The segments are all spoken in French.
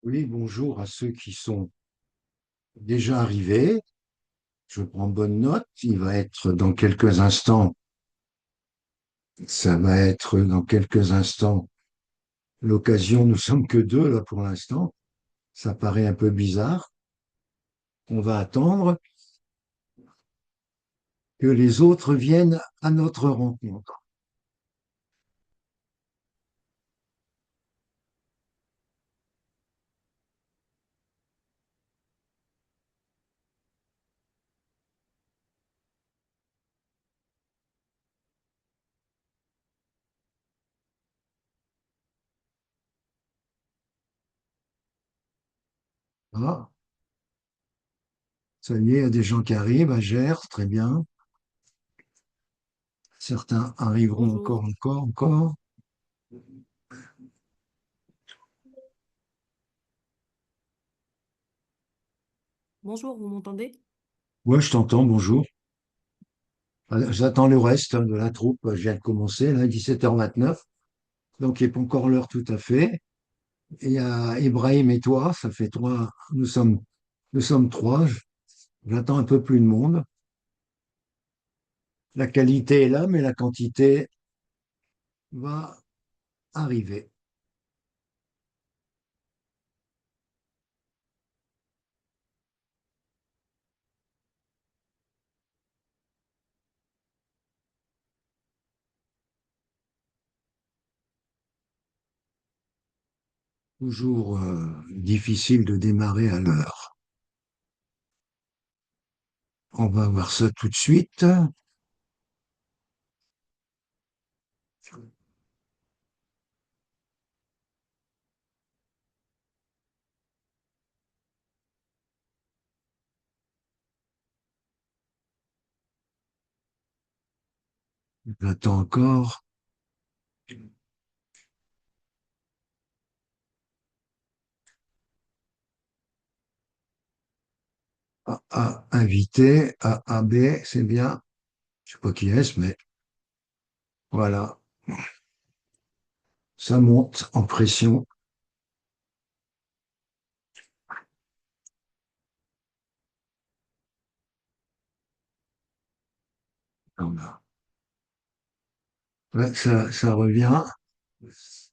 Oui, bonjour à ceux qui sont déjà arrivés. Je prends bonne note. Il va être dans quelques instants, ça va être dans quelques instants l'occasion. Nous sommes que deux là pour l'instant. Ça paraît un peu bizarre. On va attendre que les autres viennent à notre rencontre. Ah, ça y est, il y a des gens qui arrivent à Gers, très bien. Certains arriveront Bonjour. encore. Bonjour, vous m'entendez? Ouais, je t'entends, bonjour. J'attends le reste de la troupe. Je viens de commencer, là, 17h29. Donc, il n'est pas encore l'heure tout à fait. Et il y a Ibrahim et toi, ça fait trois. Nous sommes trois. J'attends un peu plus de monde. La qualité est là, mais la quantité va arriver. Toujours difficile de démarrer à l'heure. On va voir ça tout de suite. J'attends encore. A, invité. A, B, c'est bien. Je sais pas qui est-ce, mais voilà. Ça monte en pression. Voilà. Ouais, ça revient.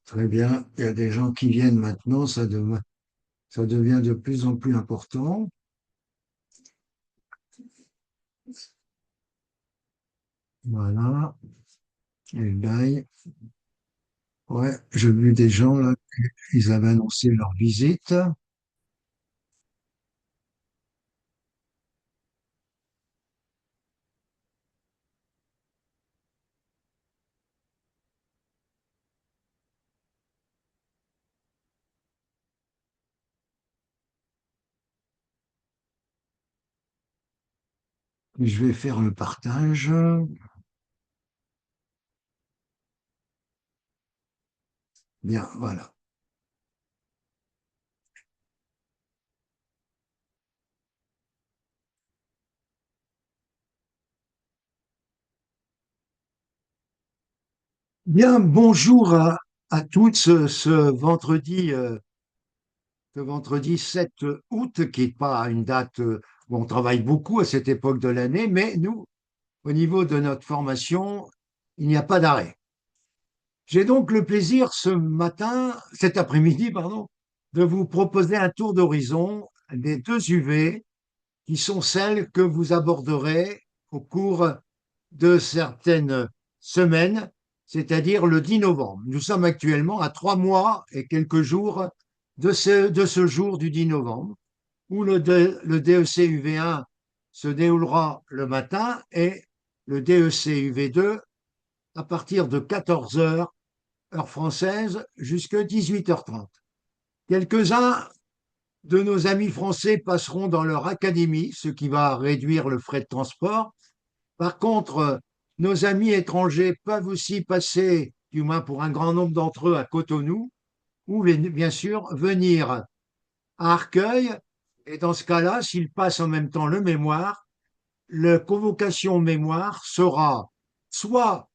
Très bien. Il y a des gens qui viennent maintenant. Ça devient de plus en plus important. Voilà. Et là, ouais, j'ai vu des gens là, ils avaient annoncé leur visite. Je vais faire le partage. Bien, voilà. Bien, bonjour à toutes ce vendredi 7 août, qui n'est pas une date où on travaille beaucoup à cette époque de l'année, mais nous, au niveau de notre formation, il n'y a pas d'arrêt. J'ai donc le plaisir cet après-midi, pardon, de vous proposer un tour d'horizon des deux UV qui sont celles que vous aborderez au cours de certaines semaines, c'est-à-dire le 10 novembre. Nous sommes actuellement à 3 mois et quelques jours de ce jour du 10 novembre, où le DEC UV1 se déroulera le matin et le DEC UV2 à partir de 14 heures heure française, jusqu'à 18h30. Quelques-uns de nos amis français passeront dans leur académie, ce qui va réduire le frais de transport. Par contre, nos amis étrangers peuvent aussi passer, du moins pour un grand nombre d'entre eux, à Cotonou, ou bien sûr venir à Arcueil. Et dans ce cas-là, s'ils passent en même temps le mémoire, la convocation au mémoire sera soit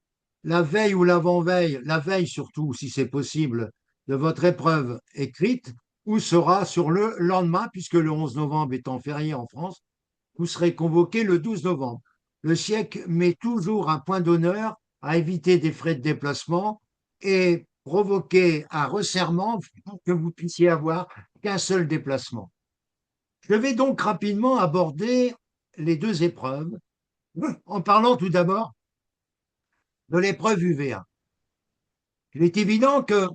la veille ou l'avant-veille, la veille surtout, si c'est possible, de votre épreuve écrite, où sera sur le lendemain, puisque le 11 novembre étant férié en France, vous serez convoqué le 12 novembre. Le siècle met toujours un point d'honneur à éviter des frais de déplacement et provoquer un resserrement pour que vous puissiez avoir qu'un seul déplacement. Je vais donc rapidement aborder les deux épreuves en parlant tout d'abord de l'épreuve UV1. Il est évident que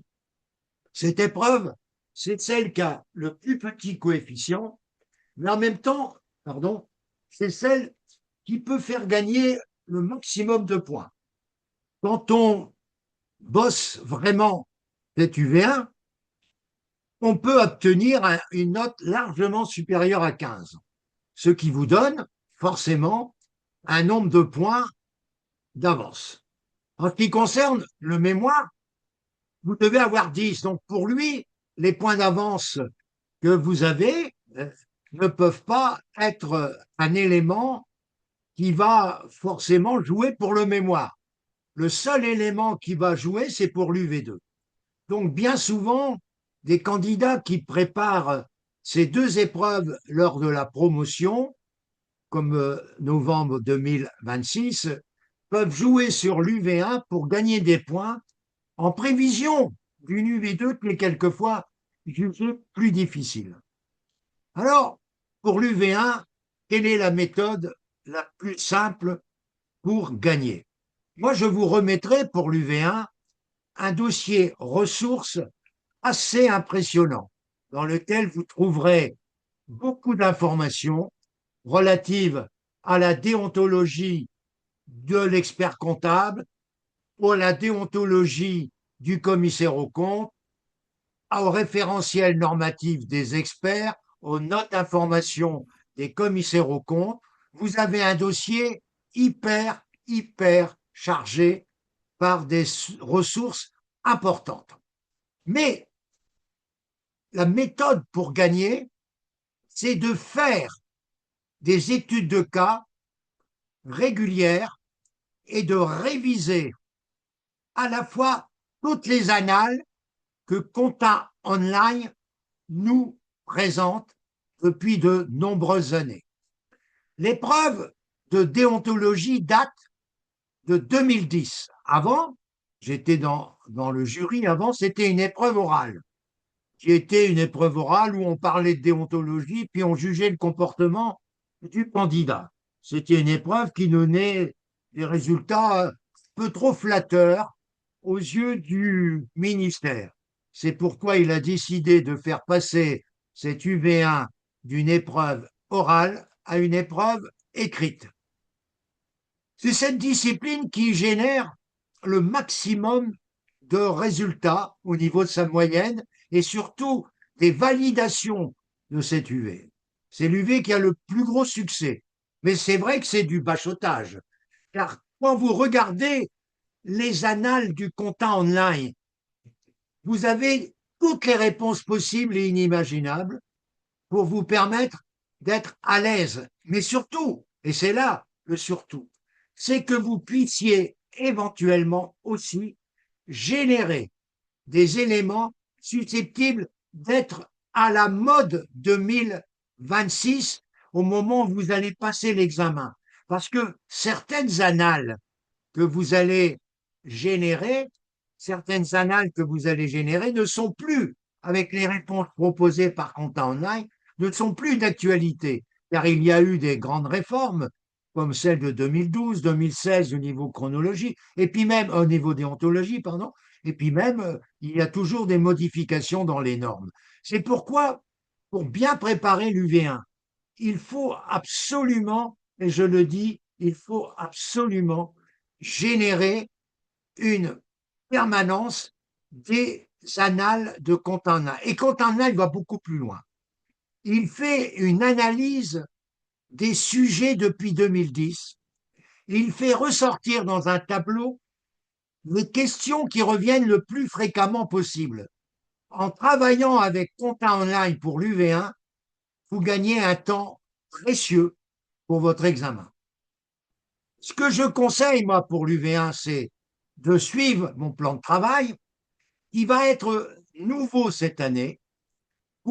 cette épreuve, c'est celle qui a le plus petit coefficient, mais en même temps, pardon, c'est celle qui peut faire gagner le maximum de points. Quand on bosse vraiment cette UV1, on peut obtenir une note largement supérieure à 15, ce qui vous donne forcément un nombre de points d'avance. En ce qui concerne le mémoire, vous devez avoir 10. Donc pour lui, les points d'avance que vous avez ne peuvent pas être un élément qui va forcément jouer pour le mémoire. Le seul élément qui va jouer, c'est pour l'UV2. Donc bien souvent, des candidats qui préparent ces deux épreuves lors de la promotion, comme novembre 2026, peuvent jouer sur l'UV1 pour gagner des points en prévision d'une UV2 qui est quelquefois jugée plus difficile. Alors, pour l'UV1, quelle est la méthode la plus simple pour gagner? Moi, je vous remettrai pour l'UV1 un dossier ressources assez impressionnant dans lequel vous trouverez beaucoup d'informations relatives à la déontologie de l'expert comptable, à la déontologie du commissaire aux comptes, au référentiel normatif des experts, aux notes d'information des commissaires aux comptes. Vous avez un dossier hyper chargé par des ressources importantes. Mais la méthode pour gagner, c'est de faire des études de cas régulières et de réviser à la fois toutes les annales que Compta Online nous présente depuis de nombreuses années. L'épreuve de déontologie date de 2010. Avant, j'étais dans le jury, avant c'était une épreuve orale, qui était une épreuve orale où on parlait de déontologie, puis on jugeait le comportement du candidat. C'était une épreuve qui donnait des résultats un peu trop flatteurs aux yeux du ministère. C'est pourquoi il a décidé de faire passer cette UV1 d'une épreuve orale à une épreuve écrite. C'est cette discipline qui génère le maximum de résultats au niveau de sa moyenne et surtout des validations de cette UV. C'est l'UV qui a le plus gros succès. Mais c'est vrai que c'est du bachotage. Car quand vous regardez les annales du compta online, vous avez toutes les réponses possibles et inimaginables pour vous permettre d'être à l'aise. Mais surtout, et c'est là le surtout, c'est que vous puissiez éventuellement aussi générer des éléments susceptibles d'être à la mode 2026 au moment où vous allez passer l'examen. Parce que certaines annales que vous allez générer, certaines annales que vous allez générer ne sont plus, avec les réponses proposées par Compta Online, ne sont plus d'actualité, car il y a eu des grandes réformes, comme celle de 2012, 2016 au niveau chronologie, et puis même au niveau déontologie, pardon, et puis même il y a toujours des modifications dans les normes. C'est pourquoi, pour bien préparer l'UV1, il faut absolument, et je le dis, il faut absolument générer une permanence des annales de Contana. Et Contana, il va beaucoup plus loin. Il fait une analyse des sujets depuis 2010. Il fait ressortir dans un tableau les questions qui reviennent le plus fréquemment possible. En travaillant avec Compta Online pour l'UV1, vous gagnez un temps précieux pour votre examen. Ce que je conseille, moi, pour l'UV1, c'est de suivre mon plan de travail qui va être nouveau cette année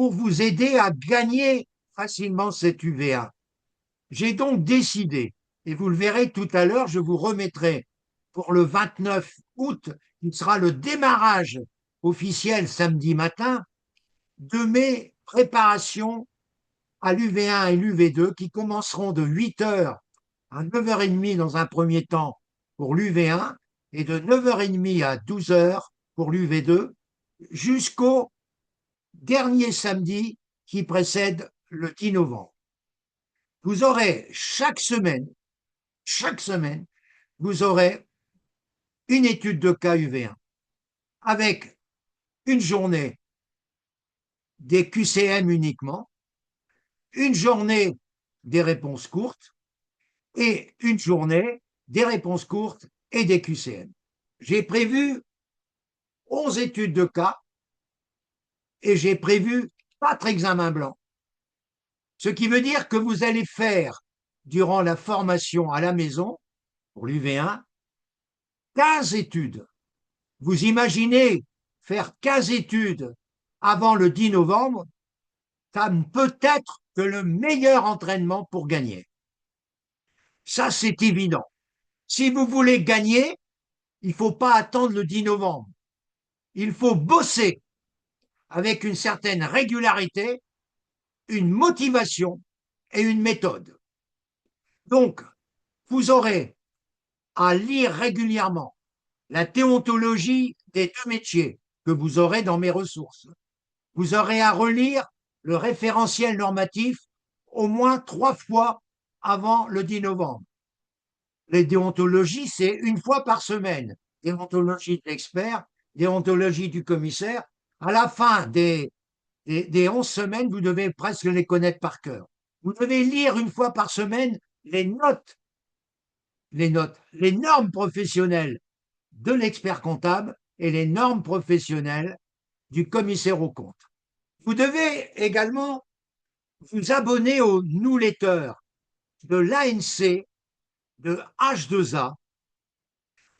pour vous aider à gagner facilement cette UV1. J'ai donc décidé, et vous le verrez tout à l'heure, je vous remettrai pour le 29 août, qui sera le démarrage officiel samedi matin, de mes préparations à l'UV1 et l'UV2 qui commenceront de 8h à 9h30 dans un premier temps pour l'UV1 et de 9h30 à 12h pour l'UV2 jusqu'au dernier samedi qui précède le 10 novembre. Vous aurez chaque semaine, vous aurez une étude de cas UV1 avec une journée des QCM uniquement, une journée des réponses courtes et une journée des réponses courtes et des QCM. J'ai prévu 11 études de cas et j'ai prévu 4 examens blancs. Ce qui veut dire que vous allez faire, durant la formation à la maison, pour l'UV1, 15 études. Vous imaginez faire 15 études avant le 10 novembre, ça ne peut être que le meilleur entraînement pour gagner. Ça, c'est évident. Si vous voulez gagner, il ne faut pas attendre le 10 novembre. Il faut bosser avec une certaine régularité, une motivation et une méthode. Donc, vous aurez à lire régulièrement la déontologie des 2 métiers que vous aurez dans mes ressources. Vous aurez à relire le référentiel normatif au moins 3 fois avant le 10 novembre. Les déontologies, c'est une fois par semaine. Déontologie de l'expert, déontologie du commissaire. À la fin des 11 semaines, vous devez presque les connaître par cœur. Vous devez lire une fois par semaine les normes professionnelles de l'expert comptable et les normes professionnelles du commissaire aux comptes. Vous devez également vous abonner aux newsletters de l'ANC, de H2A,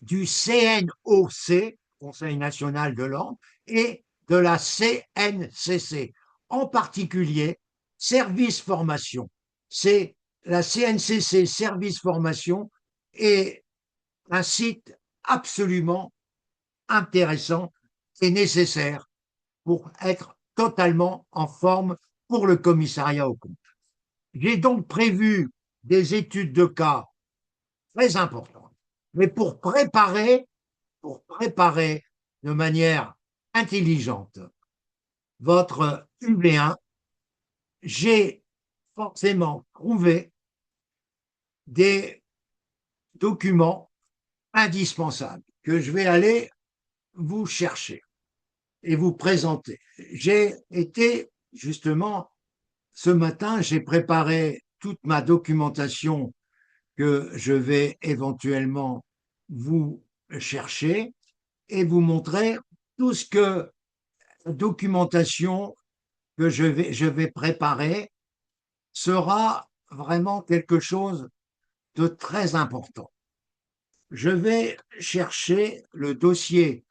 du CNOC, Conseil national de l'ordre, et de la CNCC, en particulier Service Formation. C'est la CNCC Service Formation est un site absolument intéressant et nécessaire pour être totalement en forme pour le commissariat aux comptes. J'ai donc prévu des études de cas très importantes, mais pour préparer de manière intelligente votre UV1, j'ai forcément trouvé des documents indispensables que je vais aller vous chercher et vous présenter. J'ai été justement ce matin, j'ai préparé toute ma documentation que je vais éventuellement vous chercher et vous montrer tout ce que la documentation que je vais préparer sera vraiment quelque chose de très important. Je vais chercher le dossier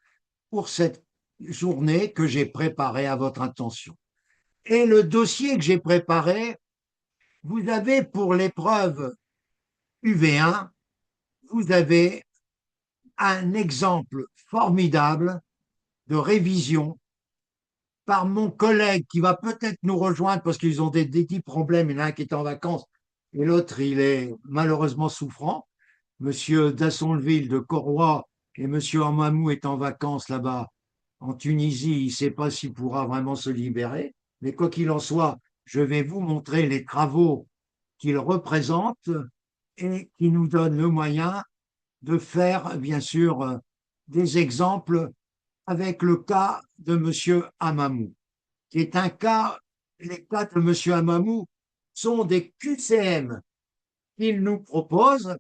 pour cette journée que j'ai préparé à votre intention. Et le dossier que j'ai préparé, vous avez pour l'épreuve UV1, vous avez un exemple formidable de révision par mon collègue qui va peut-être nous rejoindre parce qu'ils ont des petits problèmes. Il y en a un qui est en vacances et l'autre, il est malheureusement souffrant. Monsieur Dassonville de Corroy et Monsieur Amamou est en vacances là-bas en Tunisie. Il ne sait pas s'il pourra vraiment se libérer. Mais quoi qu'il en soit, je vais vous montrer les travaux qu'il représente et qui nous donnent le moyen de faire, bien sûr, des exemples avec le cas de Monsieur Amamou, qui est un cas, les cas de Monsieur Amamou sont des QCM qu'il nous propose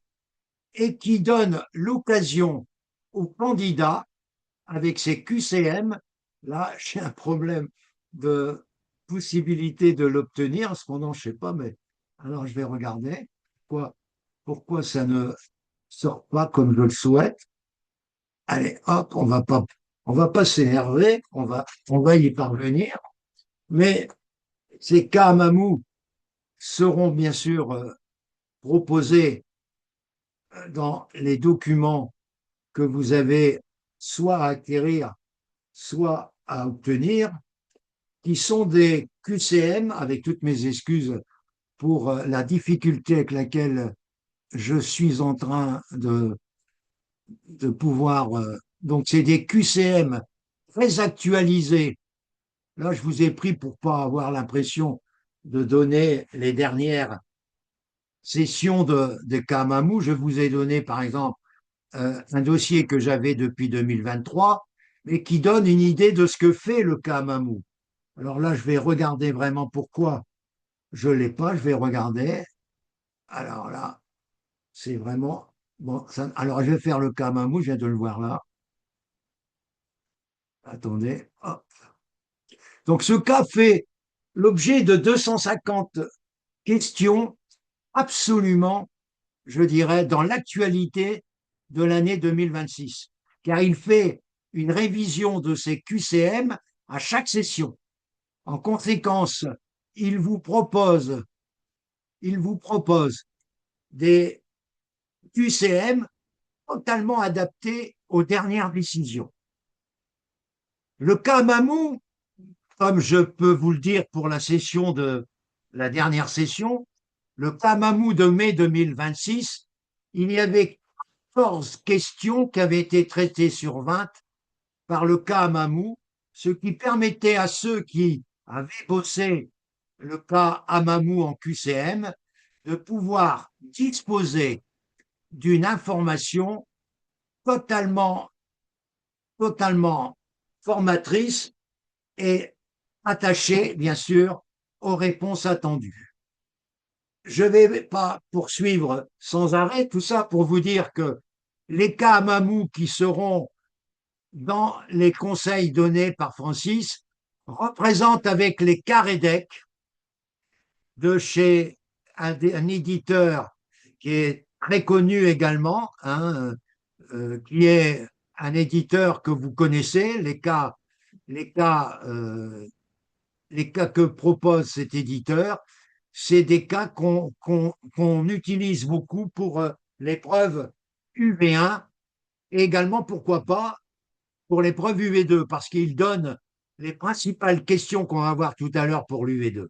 et qui donnent l'occasion aux candidats, avec ces QCM, là j'ai un problème de possibilité de l'obtenir, cependant je ne sais pas, mais alors je vais regarder pourquoi ça ne sort pas comme je le souhaite. Allez, hop, on va pas s'énerver, on va y parvenir. Mais Ces cas Mamou seront bien sûr proposés dans les documents que vous avez soit à acquérir, soit à obtenir, qui sont des QCM, avec toutes mes excuses pour la difficulté avec laquelle je suis en train de pouvoir. Donc, c'est des QCM très actualisés. Là, je vous ai pris pour pas avoir l'impression de donner les dernières sessions de Kamamou. Je vous ai donné, par exemple, un dossier que j'avais depuis 2023, mais qui donne une idée de ce que fait le Kamamou. Alors là, je vais regarder vraiment pourquoi je l'ai pas. Je vais regarder. Alors là, c'est vraiment bon. Ça, alors, je vais faire le Kamamou. Je viens de le voir là. Attendez. Hop. Donc, ce cas fait l'objet de 250 questions absolument, je dirais, dans l'actualité de l'année 2026, car il fait une révision de ses QCM à chaque session. En conséquence, il vous propose, il vous propose des QCM totalement adaptés aux dernières décisions. Le cas Mamou, comme je peux vous le dire pour la session de la dernière session, le cas Mamou de mai 2026, il y avait 14 questions qui avaient été traitées sur 20 par le cas Mamou, ce qui permettait à ceux qui avaient bossé le cas Amamou en QCM de pouvoir disposer d'une information totalement, totalement formatrice et attachée, bien sûr, aux réponses attendues. Je ne vais pas poursuivre sans arrêt tout ça pour vous dire que les cas Amamou qui seront dans les conseils donnés par Francis représentent avec les cas REDEC de chez un éditeur qui est très connu également, hein, qui est un éditeur que vous connaissez, les cas, euh, les cas que propose cet éditeur, c'est des cas qu'on utilise beaucoup pour l'épreuve UV1 et également, pourquoi pas, pour l'épreuve UV2, parce qu'il donne les principales questions qu'on va voir tout à l'heure pour l'UV2.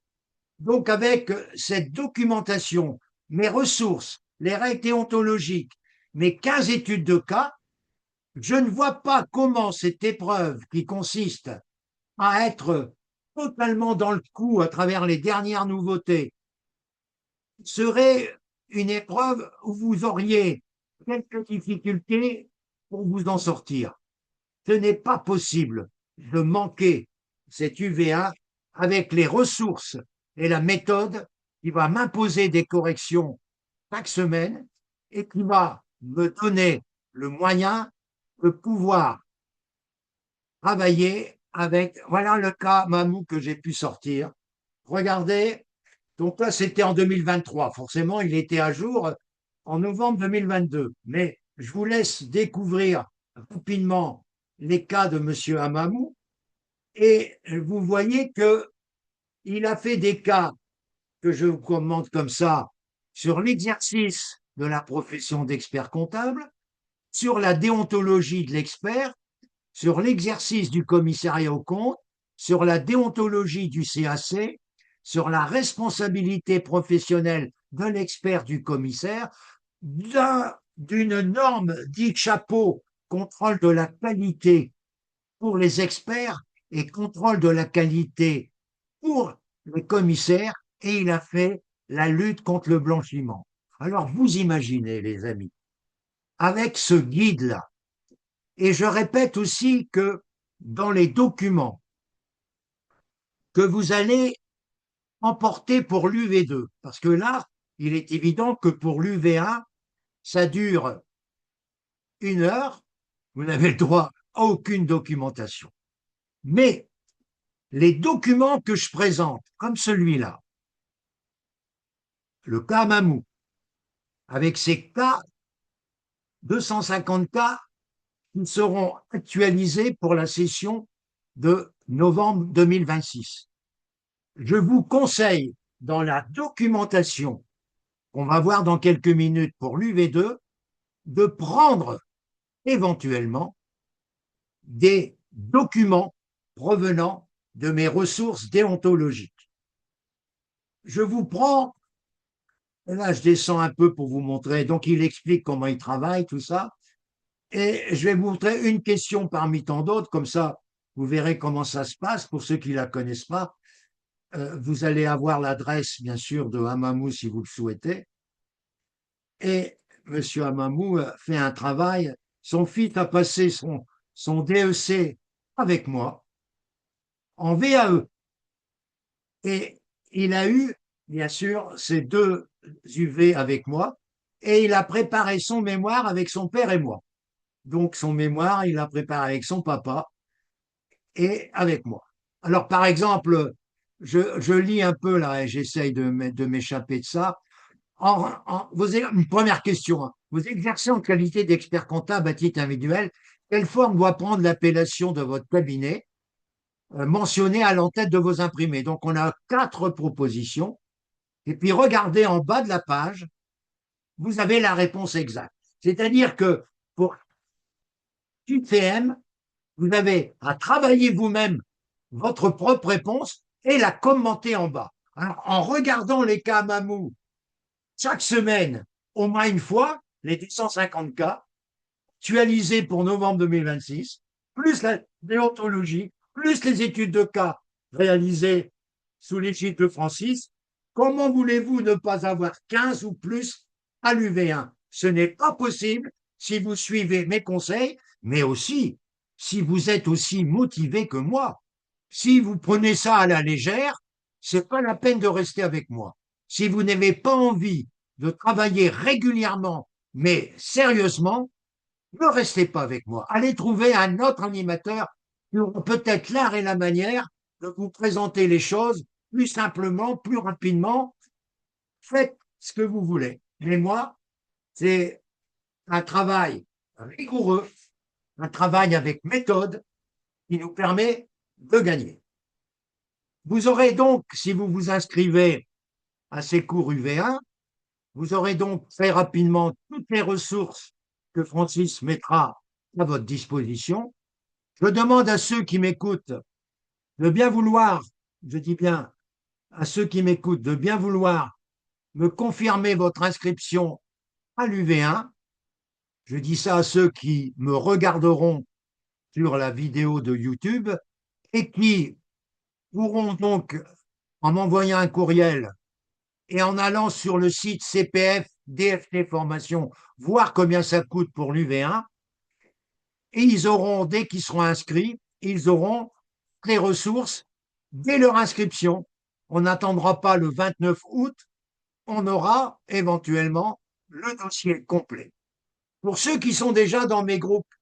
Donc, avec cette documentation, mes ressources, les règles déontologiques, mes 15 études de cas, je ne vois pas comment cette épreuve qui consiste à être totalement dans le coup à travers les dernières nouveautés serait une épreuve où vous auriez quelques difficultés pour vous en sortir. Ce n'est pas possible de manquer cette UVA avec les ressources et la méthode qui va m'imposer des corrections chaque semaine et qui va me donner le moyen de pouvoir travailler avec, voilà le cas Mamou que j'ai pu sortir. Regardez, donc là c'était en 2023, forcément il était à jour en novembre 2022, mais je vous laisse découvrir rapidement les cas de Monsieur Amamou et vous voyez que il a fait des cas que je vous commente comme ça sur l'exercice de la profession d'expert comptable, sur la déontologie de l'expert, sur l'exercice du commissariat aux comptes, sur la déontologie du CAC, sur la responsabilité professionnelle de l'expert du commissaire, d'une norme dite chapeau, contrôle de la qualité pour les experts et contrôle de la qualité pour les commissaires, et il a fait la lutte contre le blanchiment. Alors vous imaginez, les amis, avec ce guide-là, et je répète aussi que dans les documents que vous allez emporter pour l'UV2, parce que là, il est évident que pour l'UV1, ça dure 1 heure, vous n'avez le droit à aucune documentation. Mais les documents que je présente, comme celui-là, le cas Mamou, avec ces cas, 250 cas qui seront actualisés pour la session de novembre 2026. Je vous conseille, dans la documentation qu'on va voir dans quelques minutes pour l'UV2, de prendre éventuellement des documents provenant de mes ressources déontologiques. Je vous prends, là je descends un peu pour vous montrer, donc il explique comment il travaille, tout ça, et je vais vous montrer une question parmi tant d'autres, comme ça vous verrez comment ça se passe pour ceux qui ne la connaissent pas. Vous allez avoir l'adresse, bien sûr, de Hamamou si vous le souhaitez. Et M. Hamamou fait un travail. Son fils a passé son DEC avec moi en VAE. Et il a eu, bien sûr, ces deux UV avec moi. Et il a préparé son mémoire avec son père et moi. Donc, son mémoire, il l'a préparé avec son papa et avec moi. Alors, par exemple, je lis un peu là et j'essaye de m'échapper de ça. Une première question, hein. Vous exercez en qualité d'expert comptable à titre individuel. Quelle forme doit prendre l'appellation de votre cabinet mentionnée à l'entête de vos imprimés? Donc, on a 4 propositions. Et puis, regardez en bas de la page, vous avez la réponse exacte. C'est-à-dire que pour QCM, vous avez à travailler vous-même votre propre réponse et la commenter en bas. Alors, en regardant les cas Mamou chaque semaine, au moins une fois, les 250 cas, actualisés pour novembre 2026, plus la déontologie, plus les études de cas réalisées sous l'égide de Francis, comment voulez-vous ne pas avoir 15 ou plus à l'UV1? Ce n'est pas possible si vous suivez mes conseils, mais aussi si vous êtes aussi motivé que moi. Si vous prenez ça à la légère, c'est pas la peine de rester avec moi. Si vous n'avez pas envie de travailler régulièrement, mais sérieusement, ne restez pas avec moi. Allez trouver un autre animateur qui aura peut-être l'art et la manière de vous présenter les choses plus simplement, plus rapidement. Faites ce que vous voulez. Mais moi, c'est un travail rigoureux, un travail avec méthode qui nous permet de gagner. Vous aurez donc, si vous vous inscrivez à ces cours UV1, vous aurez donc très rapidement toutes les ressources que Francis mettra à votre disposition. Je demande à ceux qui m'écoutent de bien vouloir, je dis bien à ceux qui m'écoutent, de bien vouloir me confirmer votre inscription à l'UV1. Je dis ça à ceux qui me regarderont sur la vidéo de YouTube et qui pourront donc, en m'envoyant un courriel et en allant sur le site CPF DFT Formation, voir combien ça coûte pour l'UV1, et ils auront, dès qu'ils seront inscrits, ils auront les ressources dès leur inscription. On n'attendra pas le 29 août, on aura éventuellement le dossier complet. Pour ceux qui sont déjà dans mes groupes,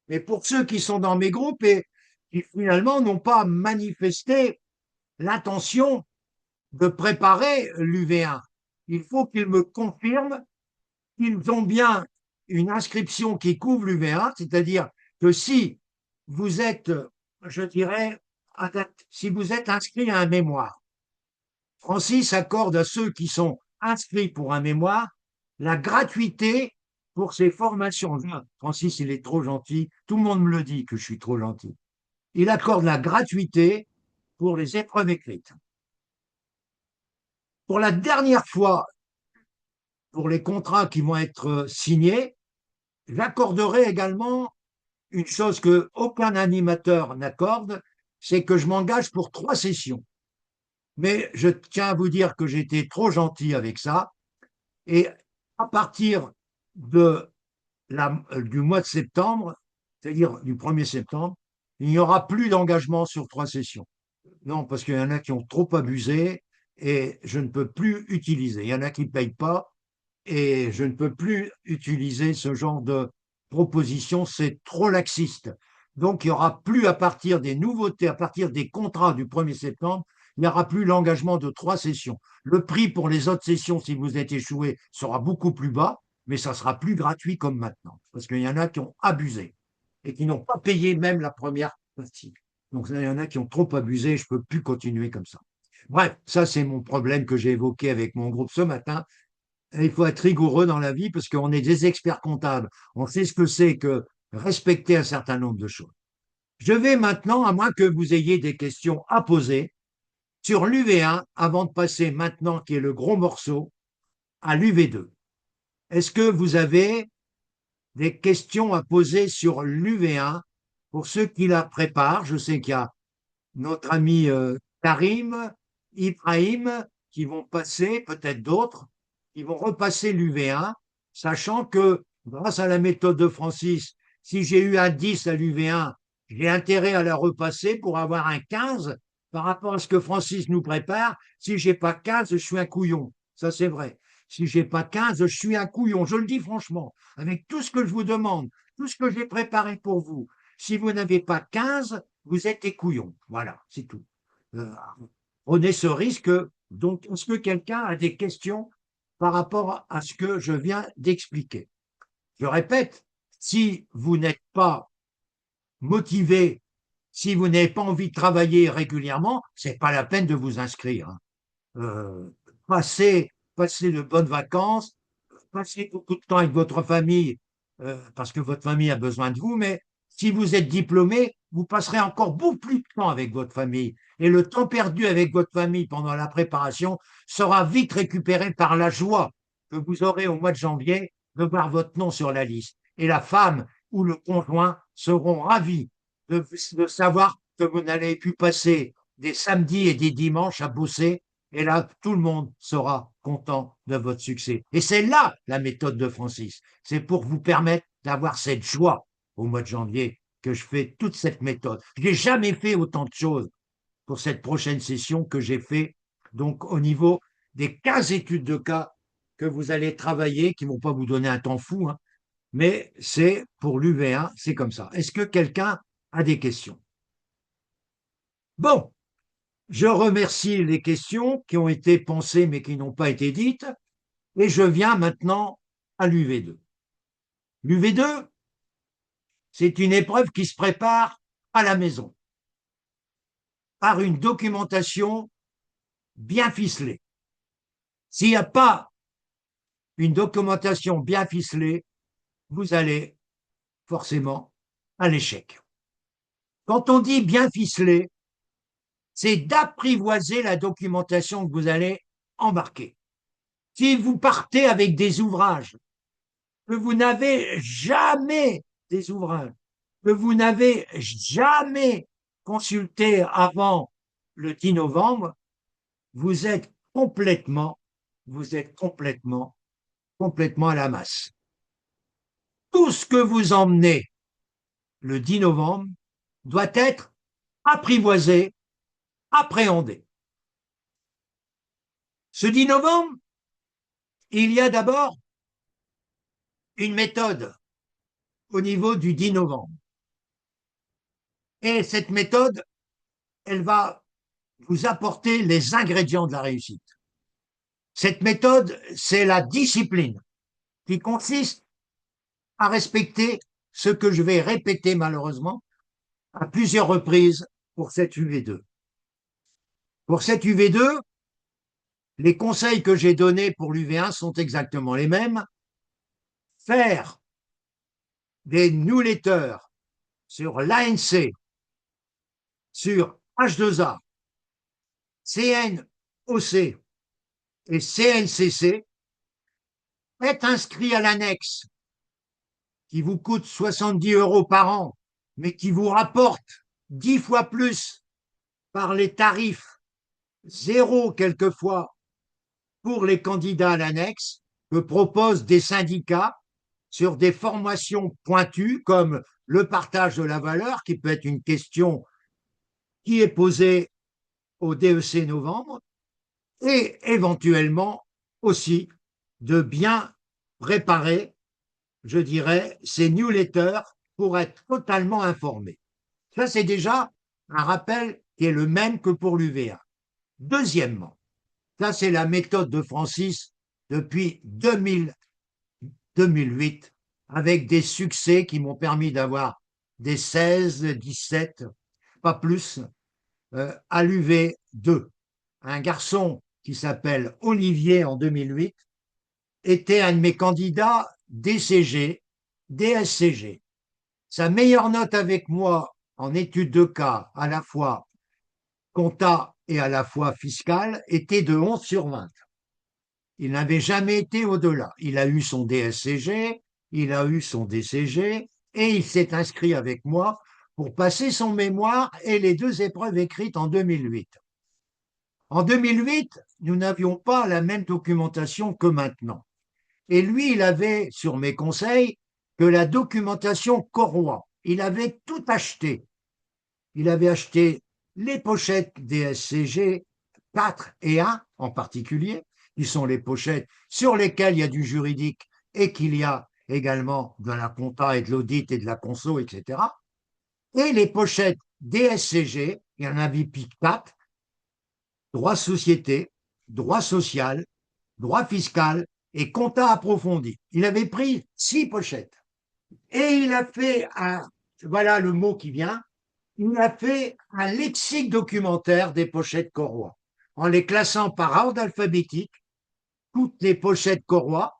mais pour ceux qui sont dans mes groupes et qui finalement n'ont pas manifesté l'intention de préparer l'UV1, il faut qu'ils me confirment qu'ils ont bien une inscription qui couvre l'UV1, c'est-à-dire que si vous êtes, je dirais, si vous êtes inscrit à un mémoire, Francis accorde à ceux qui sont inscrits pour un mémoire la gratuité pour ces formations. Francis, il est trop gentil. Tout le monde me le dit que je suis trop gentil. Il accorde la gratuité pour les épreuves écrites. Pour la dernière fois, pour les contrats qui vont être signés, j'accorderai également une chose que aucun animateur n'accorde, c'est que je m'engage pour 3 sessions. Mais je tiens à vous dire que j'étais trop gentil avec ça. Et à partir du mois de septembre, c'est-à-dire du 1er septembre, il n'y aura plus d'engagement sur 3 sessions. Non, parce qu'il y en a qui ont trop abusé et je ne peux plus utiliser. Il y en a qui ne payent pas et je ne peux plus utiliser ce genre de proposition, c'est trop laxiste. Donc, il n'y aura plus à partir des nouveautés, à partir des contrats du 1er septembre, il n'y aura plus l'engagement de 3 sessions. Le prix pour les autres sessions, si vous êtes échoué, sera beaucoup plus bas, mais ça sera plus gratuit comme maintenant. Parce qu'il y en a qui ont abusé et qui n'ont pas payé même la première partie. Donc, il y en a qui ont trop abusé, je ne peux plus continuer comme ça. Bref, ça c'est mon problème que j'ai évoqué avec mon groupe ce matin. Et il faut être rigoureux dans la vie parce qu'on est des experts comptables. On sait ce que c'est que respecter un certain nombre de choses. Je vais maintenant, à moins que vous ayez des questions à poser, sur l'UV1 avant de passer maintenant, qui est le gros morceau, à l'UV2. Est-ce que vous avez des questions à poser sur l'UV1 pour ceux qui la préparent? Je sais qu'il y a notre ami Karim, Ibrahim, qui vont passer, peut-être d'autres, qui vont repasser l'UV1, sachant que grâce à la méthode de Francis, si j'ai eu un 10 à l'UV1, j'ai intérêt à la repasser pour avoir un 15 par rapport à ce que Francis nous prépare. Si j'ai pas 15, je suis un couillon. Ça, c'est vrai. Si j'ai pas 15, je suis un couillon. Je le dis franchement, avec tout ce que je vous demande, tout ce que j'ai préparé pour vous. Si vous n'avez pas 15, vous êtes des couillons. Voilà, c'est tout. Euh, Prenez ce risque. Donc, est-ce que quelqu'un a des questions par rapport à ce que je viens d'expliquer? Je répète, si vous n'êtes pas motivé, si vous n'avez pas envie de travailler régulièrement, c'est pas la peine de vous inscrire. Hein. Euh, passez de bonnes vacances, passez beaucoup de temps avec votre famille, parce que votre famille a besoin de vous, mais si vous êtes diplômé, vous passerez encore beaucoup plus de temps avec votre famille. Et le temps perdu avec votre famille pendant la préparation sera vite récupéré par la joie que vous aurez au mois de janvier de voir votre nom sur la liste. Et la femme ou le conjoint seront ravis de savoir que vous n'avez pu passer des samedis et des dimanches à bosser et là, tout le monde sera content de votre succès. Et c'est là la méthode de Francis. C'est pour vous permettre d'avoir cette joie au mois de janvier que je fais toute cette méthode. Je n'ai jamais fait autant de choses pour cette prochaine session que j'ai fait donc au niveau des 15 études de cas que vous allez travailler, qui ne vont pas vous donner un temps fou, hein, mais c'est pour l'UV1, c'est comme ça. Est-ce que quelqu'un a des questions? Bon, je remercie les questions qui ont été pensées mais qui n'ont pas été dites et je viens maintenant à l'UV2. L'UV2, c'est une épreuve qui se prépare à la maison par une documentation bien ficelée. S'il n'y a pas une documentation bien ficelée, vous allez forcément à l'échec. Quand on dit bien ficelé, c'est d'apprivoiser la documentation que vous allez embarquer. Si vous partez avec des ouvrages que vous n'avez jamais des ouvrages, que vous n'avez jamais consulté avant le 10 novembre, vous êtes complètement, vous êtes complètement à la masse. Tout ce que vous emmenez le 10 novembre doit être apprivoisé, appréhendé. Ce 10 novembre, il y a d'abord une méthode au niveau du 10 novembre. Et cette méthode, elle va vous apporter les ingrédients de la réussite. Cette méthode, c'est la discipline qui consiste à respecter ce que je vais répéter malheureusement à plusieurs reprises pour cette UV2. Pour cette UV2, les conseils que j'ai donnés pour l'UV1 sont exactement les mêmes. Faire des newsletters sur l'ANC, sur H2A, CNOC et CNCC, être inscrit à l'annexe qui vous coûte 70 € par an, mais qui vous rapporte 10 fois plus par les tarifs zéro quelquefois pour les candidats à l'annexe que proposent des syndicats sur des formations pointues comme le partage de la valeur, qui peut être une question qui est posée au DEC novembre, et éventuellement aussi de bien préparer, je dirais, ces newsletters pour être totalement informé. Ça, c'est déjà un rappel qui est le même que pour l'UVA. Deuxièmement, ça, c'est la méthode de Francis depuis 2008, avec des succès qui m'ont permis d'avoir des 16, 17, pas plus, à l'UV2. un garçon qui s'appelle Olivier en 2008, était un de mes candidats DCG, DSCG. Sa meilleure note avec moi en études de cas, à la fois compta et à la fois fiscale, était de 11 sur 20. Il n'avait jamais été au-delà. Il a eu son DSCG, il a eu son DCG et il s'est inscrit avec moi pour passer son mémoire et les deux épreuves écrites en 2008. En 2008, nous n'avions pas la même documentation que maintenant. Et lui, il avait, sur mes conseils, que la documentation Corroy. Il avait tout acheté. Il avait acheté les pochettes des SCG 4 et 1 en particulier, qui sont les pochettes sur lesquelles il y a du juridique et qu'il y a également de la compta et de l'audit et de la conso, etc. Et les pochettes DSCG, il y en avait 4, droit société, droit social, droit fiscal et compta approfondi. Il avait pris 6 pochettes. Et il a fait voilà le mot qui vient, il a fait un lexique documentaire des pochettes Corroy, en les classant par ordre alphabétique, toutes les pochettes Corroy,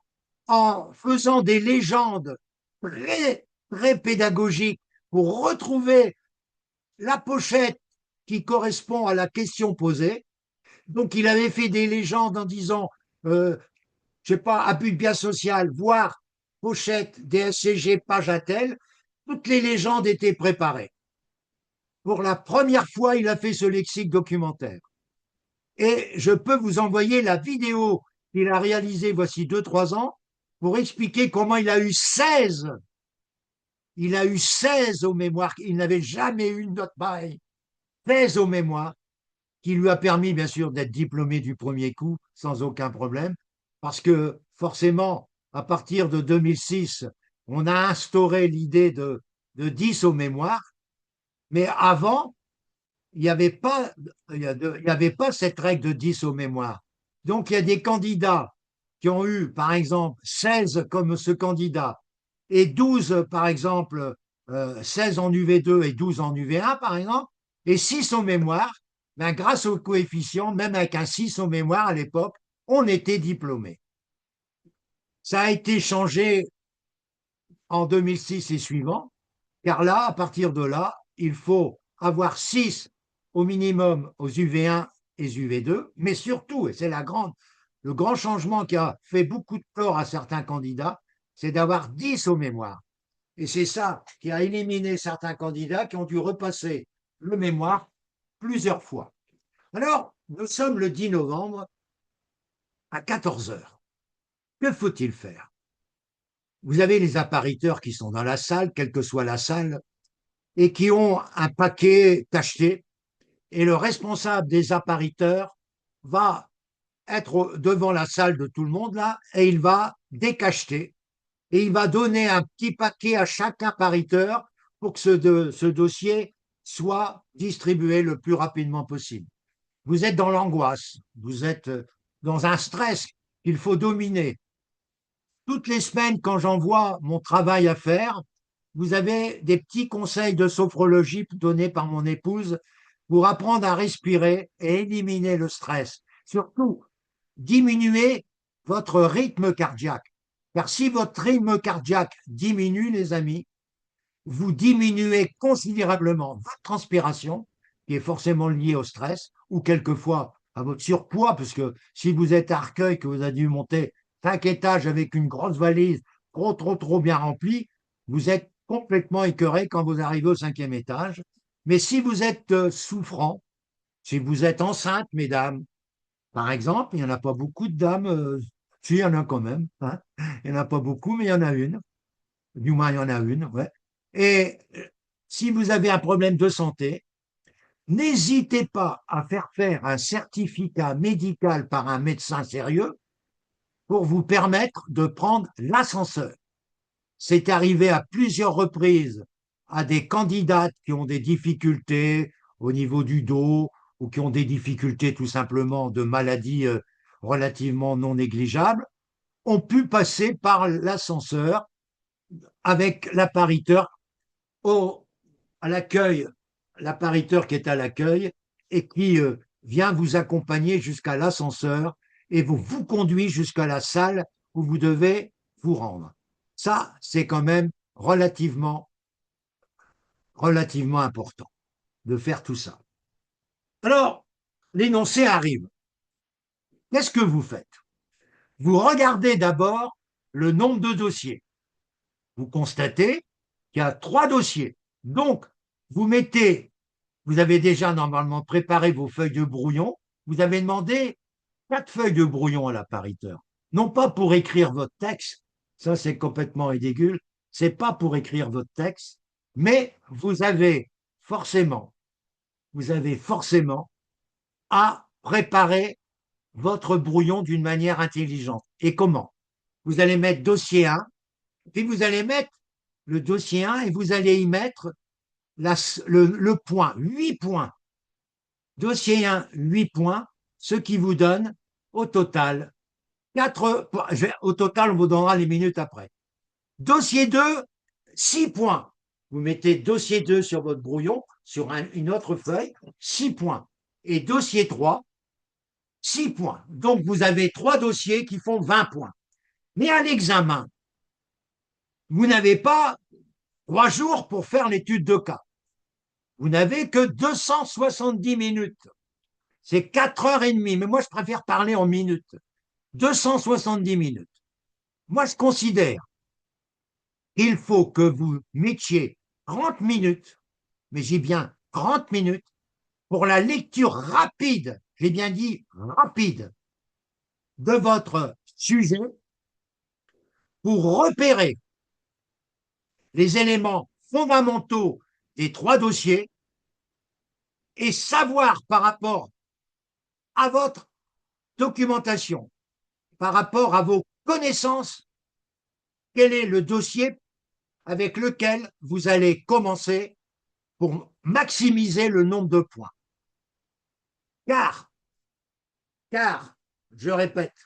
en faisant des légendes très, très pédagogiques pour retrouver la pochette qui correspond à la question posée. Donc, il avait fait des légendes en disant, je sais pas, abus de bien social, voire pochette DSCG, page à tel. Toutes les légendes étaient préparées. Pour la première fois, il a fait ce lexique documentaire. Et je peux vous envoyer la vidéo qu'il a réalisée voici 2-3 ans pour expliquer comment il a eu 16. Il a eu 16 au mémoire. Il n'avait jamais eu une note pareille. 16 au mémoire, qui lui a permis, bien sûr, d'être diplômé du premier coup sans aucun problème. Parce que forcément, à partir de 2006, on a instauré l'idée de 10 au mémoire. Mais avant, il n'y avait pas, il y avait pas cette règle de 10 au mémoire. Donc, il y a des candidats qui ont eu, par exemple, 16 comme ce candidat et 12, par exemple, 16 en UV2 et 12 en UV1, par exemple, et 6 au mémoire, ben, grâce au coefficient, même avec un 6 au mémoire à l'époque, on était diplômé. Ça a été changé en 2006 et suivant, car là, à partir de là, il faut avoir 6 au minimum aux UV1 et UV2, mais surtout, et c'est le grand changement qui a fait beaucoup de tort à certains candidats, c'est d'avoir 10 au mémoire. Et c'est ça qui a éliminé certains candidats qui ont dû repasser le mémoire plusieurs fois. Alors, nous sommes le 10 novembre à 14 heures. Que faut-il faire? Vous avez les appariteurs qui sont dans la salle, quelle que soit la salle, et qui ont un paquet cacheté, et le responsable des appariteurs va être devant la salle de tout le monde là, et il va décacheter, et il va donner un petit paquet à chaque appariteur pour que ce dossier soit distribué le plus rapidement possible. Vous êtes dans l'angoisse, vous êtes dans un stress qu'il faut dominer. Toutes les semaines, quand j'envoie mon travail à faire, vous avez des petits conseils de sophrologie donnés par mon épouse pour apprendre à respirer et éliminer le stress. Surtout, diminuer votre rythme cardiaque. Car si votre rythme cardiaque diminue, les amis, vous diminuez considérablement votre transpiration, qui est forcément liée au stress, ou quelquefois à votre surpoids, parce que si vous êtes à Arcueil, que vous avez dû monter 5 étages avec une grosse valise trop bien remplie, vous êtes complètement écœuré quand vous arrivez au 5e étage. Mais si vous êtes souffrant, si vous êtes enceinte, mesdames, par exemple, il n'y en a pas beaucoup de dames, si, il y en a quand même, hein. Il n'y en a pas beaucoup, mais il y en a une. Du moins, il y en a une, ouais. Et si vous avez un problème de santé, n'hésitez pas à faire un certificat médical par un médecin sérieux pour vous permettre de prendre l'ascenseur. C'est arrivé à plusieurs reprises à des candidates qui ont des difficultés au niveau du dos ou qui ont des difficultés tout simplement de maladies relativement non négligeables, ont pu passer par l'ascenseur avec l'appariteur à l'accueil, l'appariteur qui est à l'accueil et qui vient vous accompagner jusqu'à l'ascenseur et vous conduit jusqu'à la salle où vous devez vous rendre. Ça, c'est quand même relativement important de faire tout ça. Alors, l'énoncé arrive. Qu'est-ce que vous faites? Vous regardez d'abord le nombre de dossiers. Vous constatez qu'il y a 3 dossiers. Donc, vous avez déjà normalement préparé vos feuilles de brouillon. Vous avez demandé 4 feuilles de brouillon à l'appariteur. Non pas pour écrire votre texte, ça c'est complètement ridicule, c'est pas pour écrire votre texte, mais forcément, vous avez forcément à préparer votre brouillon d'une manière intelligente. Et comment? Vous allez mettre dossier 1, puis vous allez mettre le dossier 1 et vous allez y mettre le point, 8 points. Dossier 1, 8 points, ce qui vous donne au total 4, au total, on vous donnera les minutes après. Dossier 2, 6 points. Vous mettez dossier 2 sur votre brouillon, sur une autre feuille, 6 points. Et dossier 3, 6 points. Donc, vous avez 3 dossiers qui font 20 points. Mais à l'examen, vous n'avez pas 3 jours pour faire l'étude de cas. Vous n'avez que 270 minutes. C'est 4 heures et demie. Mais moi, je préfère parler en minutes. 270 minutes. Moi, je considère qu'il faut que vous mettiez 30 minutes, mais j'ai bien 30 minutes, pour la lecture rapide, j'ai bien dit rapide, de votre sujet pour repérer les éléments fondamentaux des 3 dossiers et savoir par rapport à votre documentation, par rapport à vos connaissances, quel est le dossier avec lequel vous allez commencer pour maximiser le nombre de points. Car, je répète,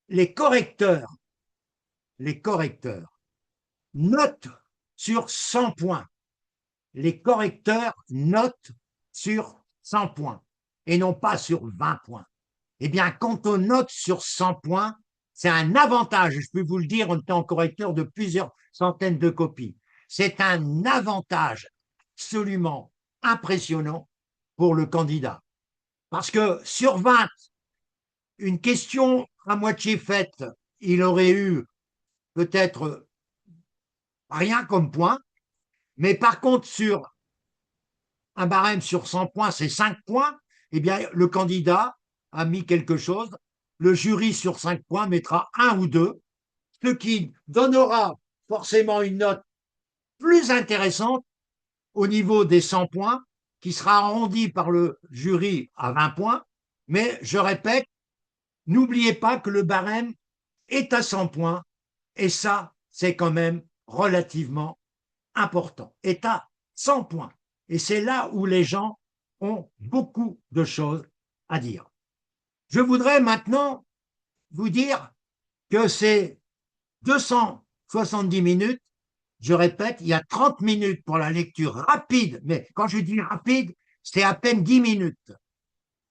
les correcteurs notent sur 100 points. Les correcteurs notent sur 100 points et non pas sur 20 points. Eh bien, quand on note sur 100 points, c'est un avantage, je peux vous le dire en étant correcteur de plusieurs centaines de copies. C'est un avantage absolument impressionnant pour le candidat. Parce que sur 20, une question à moitié faite, il aurait eu peut-être rien comme point, mais par contre, sur un barème sur 100 points, c'est 5 points, eh bien, le candidat a mis quelque chose, le jury sur 5 points mettra 1 ou 2, ce qui donnera forcément une note plus intéressante au niveau des 100 points, qui sera arrondi par le jury à 20 points, mais je répète, n'oubliez pas que le barème est à 100 points, et ça, c'est quand même relativement important, est à 100 points. Et c'est là où les gens ont beaucoup de choses à dire. Je voudrais maintenant vous dire que c'est 270 minutes, je répète, il y a 30 minutes pour la lecture rapide, mais quand je dis rapide, c'est à peine 10 minutes.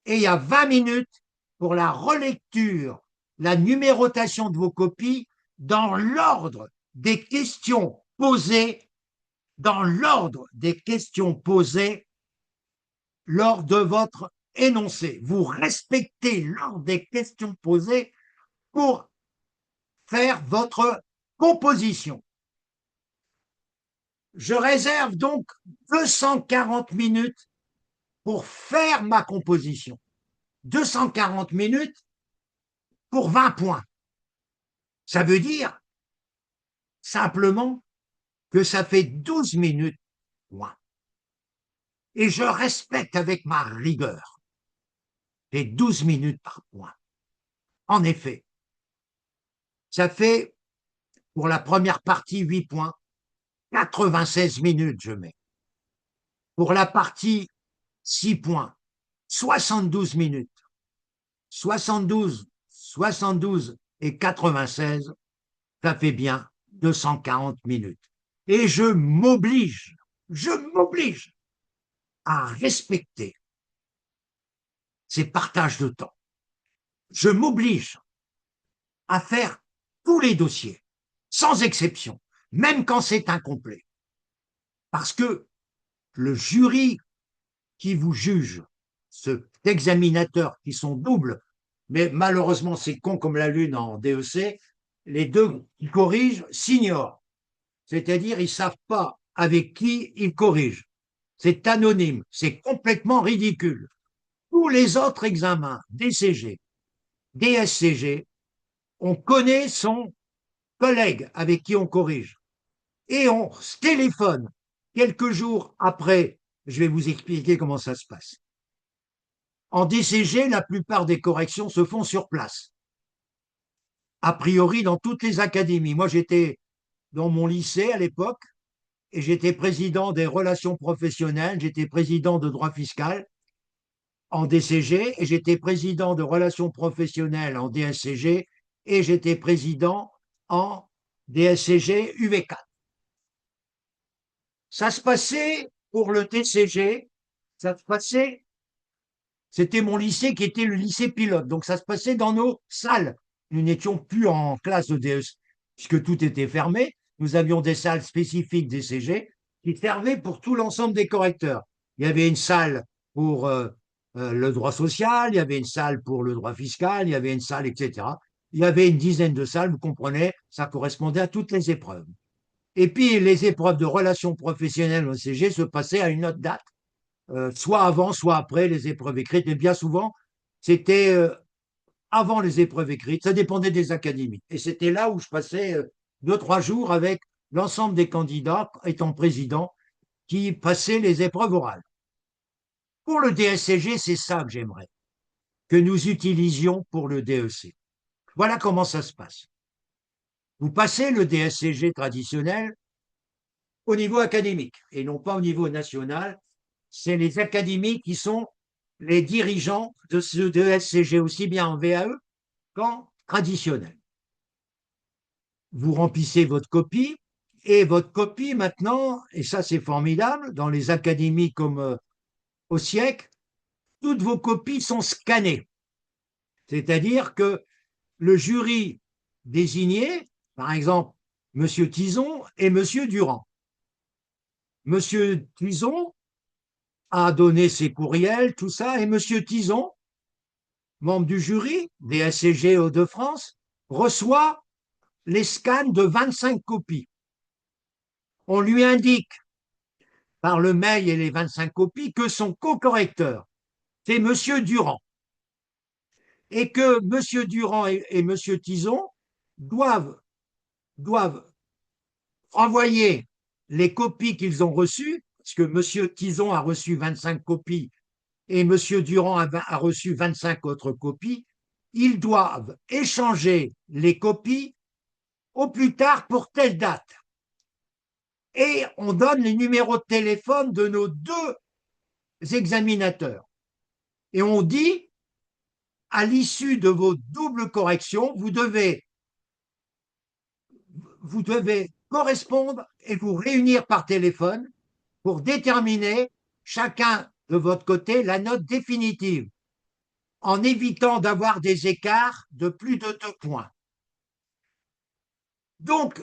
Et il y a 20 minutes pour la relecture, la numérotation de vos copies dans l'ordre des questions posées lors de votre énoncé. Vous respectez l'ordre des questions posées pour faire votre composition. Je réserve donc 240 minutes pour faire ma composition. 240 minutes pour 20 points. Ça veut dire simplement que ça fait 12 minutes point. Et je respecte avec ma rigueur les 12 minutes par point. En effet, ça fait pour la première partie 8 points, 96 minutes je mets. Pour la partie 6 points, 72 minutes. 72 et 96, ça fait bien 240 minutes. Et je m'oblige à respecter c'est partage de temps. Je m'oblige à faire tous les dossiers, sans exception, même quand c'est incomplet. Parce que le jury qui vous juge, cet examinateur qui sont doubles, mais malheureusement c'est con comme la lune en DEC, les deux qui corrigent s'ignorent. C'est-à-dire ils ne savent pas avec qui ils corrigent. C'est anonyme, c'est complètement ridicule. Tous les autres examens, DCG, DSCG, on connaît son collègue avec qui on corrige. Et on se téléphone quelques jours après. Je vais vous expliquer comment ça se passe. En DCG, la plupart des corrections se font sur place. A priori, dans toutes les académies. Moi, j'étais dans mon lycée à l'époque et j'étais président des relations professionnelles, j'étais président de droit fiscal en DCG et j'étais président de relations professionnelles en DSCG et j'étais président en DSCG UV4. Ça se passait pour le TCG, ça se passait, c'était mon lycée qui était le lycée pilote, donc ça se passait dans nos salles. Nous n'étions plus en classe de DES, puisque tout était fermé. Nous avions des salles spécifiques DCG qui servaient pour tout l'ensemble des correcteurs. Il y avait une salle pour le droit social, il y avait une salle pour le droit fiscal, il y avait une salle, etc. Il y avait une dizaine de salles, vous comprenez, ça correspondait à toutes les épreuves. Et puis, les épreuves de relations professionnelles au CG se passaient à une autre date, soit avant, soit après les épreuves écrites. Mais bien souvent, c'était avant les épreuves écrites. Ça dépendait des académies. Et c'était là où je passais 2, 3 jours avec l'ensemble des candidats, étant président, qui passaient les épreuves orales. Pour le DSCG, c'est ça que j'aimerais que nous utilisions pour le DEC. Voilà comment ça se passe. Vous passez le DSCG traditionnel au niveau académique et non pas au niveau national. C'est les académies qui sont les dirigeants de ce DSCG, aussi bien en VAE qu'en traditionnel. Vous remplissez votre copie et votre copie maintenant, et ça c'est formidable, dans les académies comme au siècle, toutes vos copies sont scannées. C'est-à-dire que le jury désigné, par exemple, M. Tison et M. Durand. M. Tison a donné ses courriels, tout ça, et M. Tison, membre du jury des SCG Hauts-de-France, reçoit les scans de 25 copies. On lui indique par le mail et les 25 copies que son co-correcteur, c'est M. Durand, et que M. Durand et M. Tison doivent envoyer les copies qu'ils ont reçues, parce que M. Tison a reçu 25 copies et M. Durand a reçu 25 autres copies, ils doivent échanger les copies au plus tard pour telle date. Et on donne les numéros de téléphone de nos deux examinateurs. Et on dit, à l'issue de vos doubles corrections, vous devez correspondre et vous réunir par téléphone pour déterminer chacun de votre côté la note définitive, en évitant d'avoir des écarts de plus de 2 points. Donc,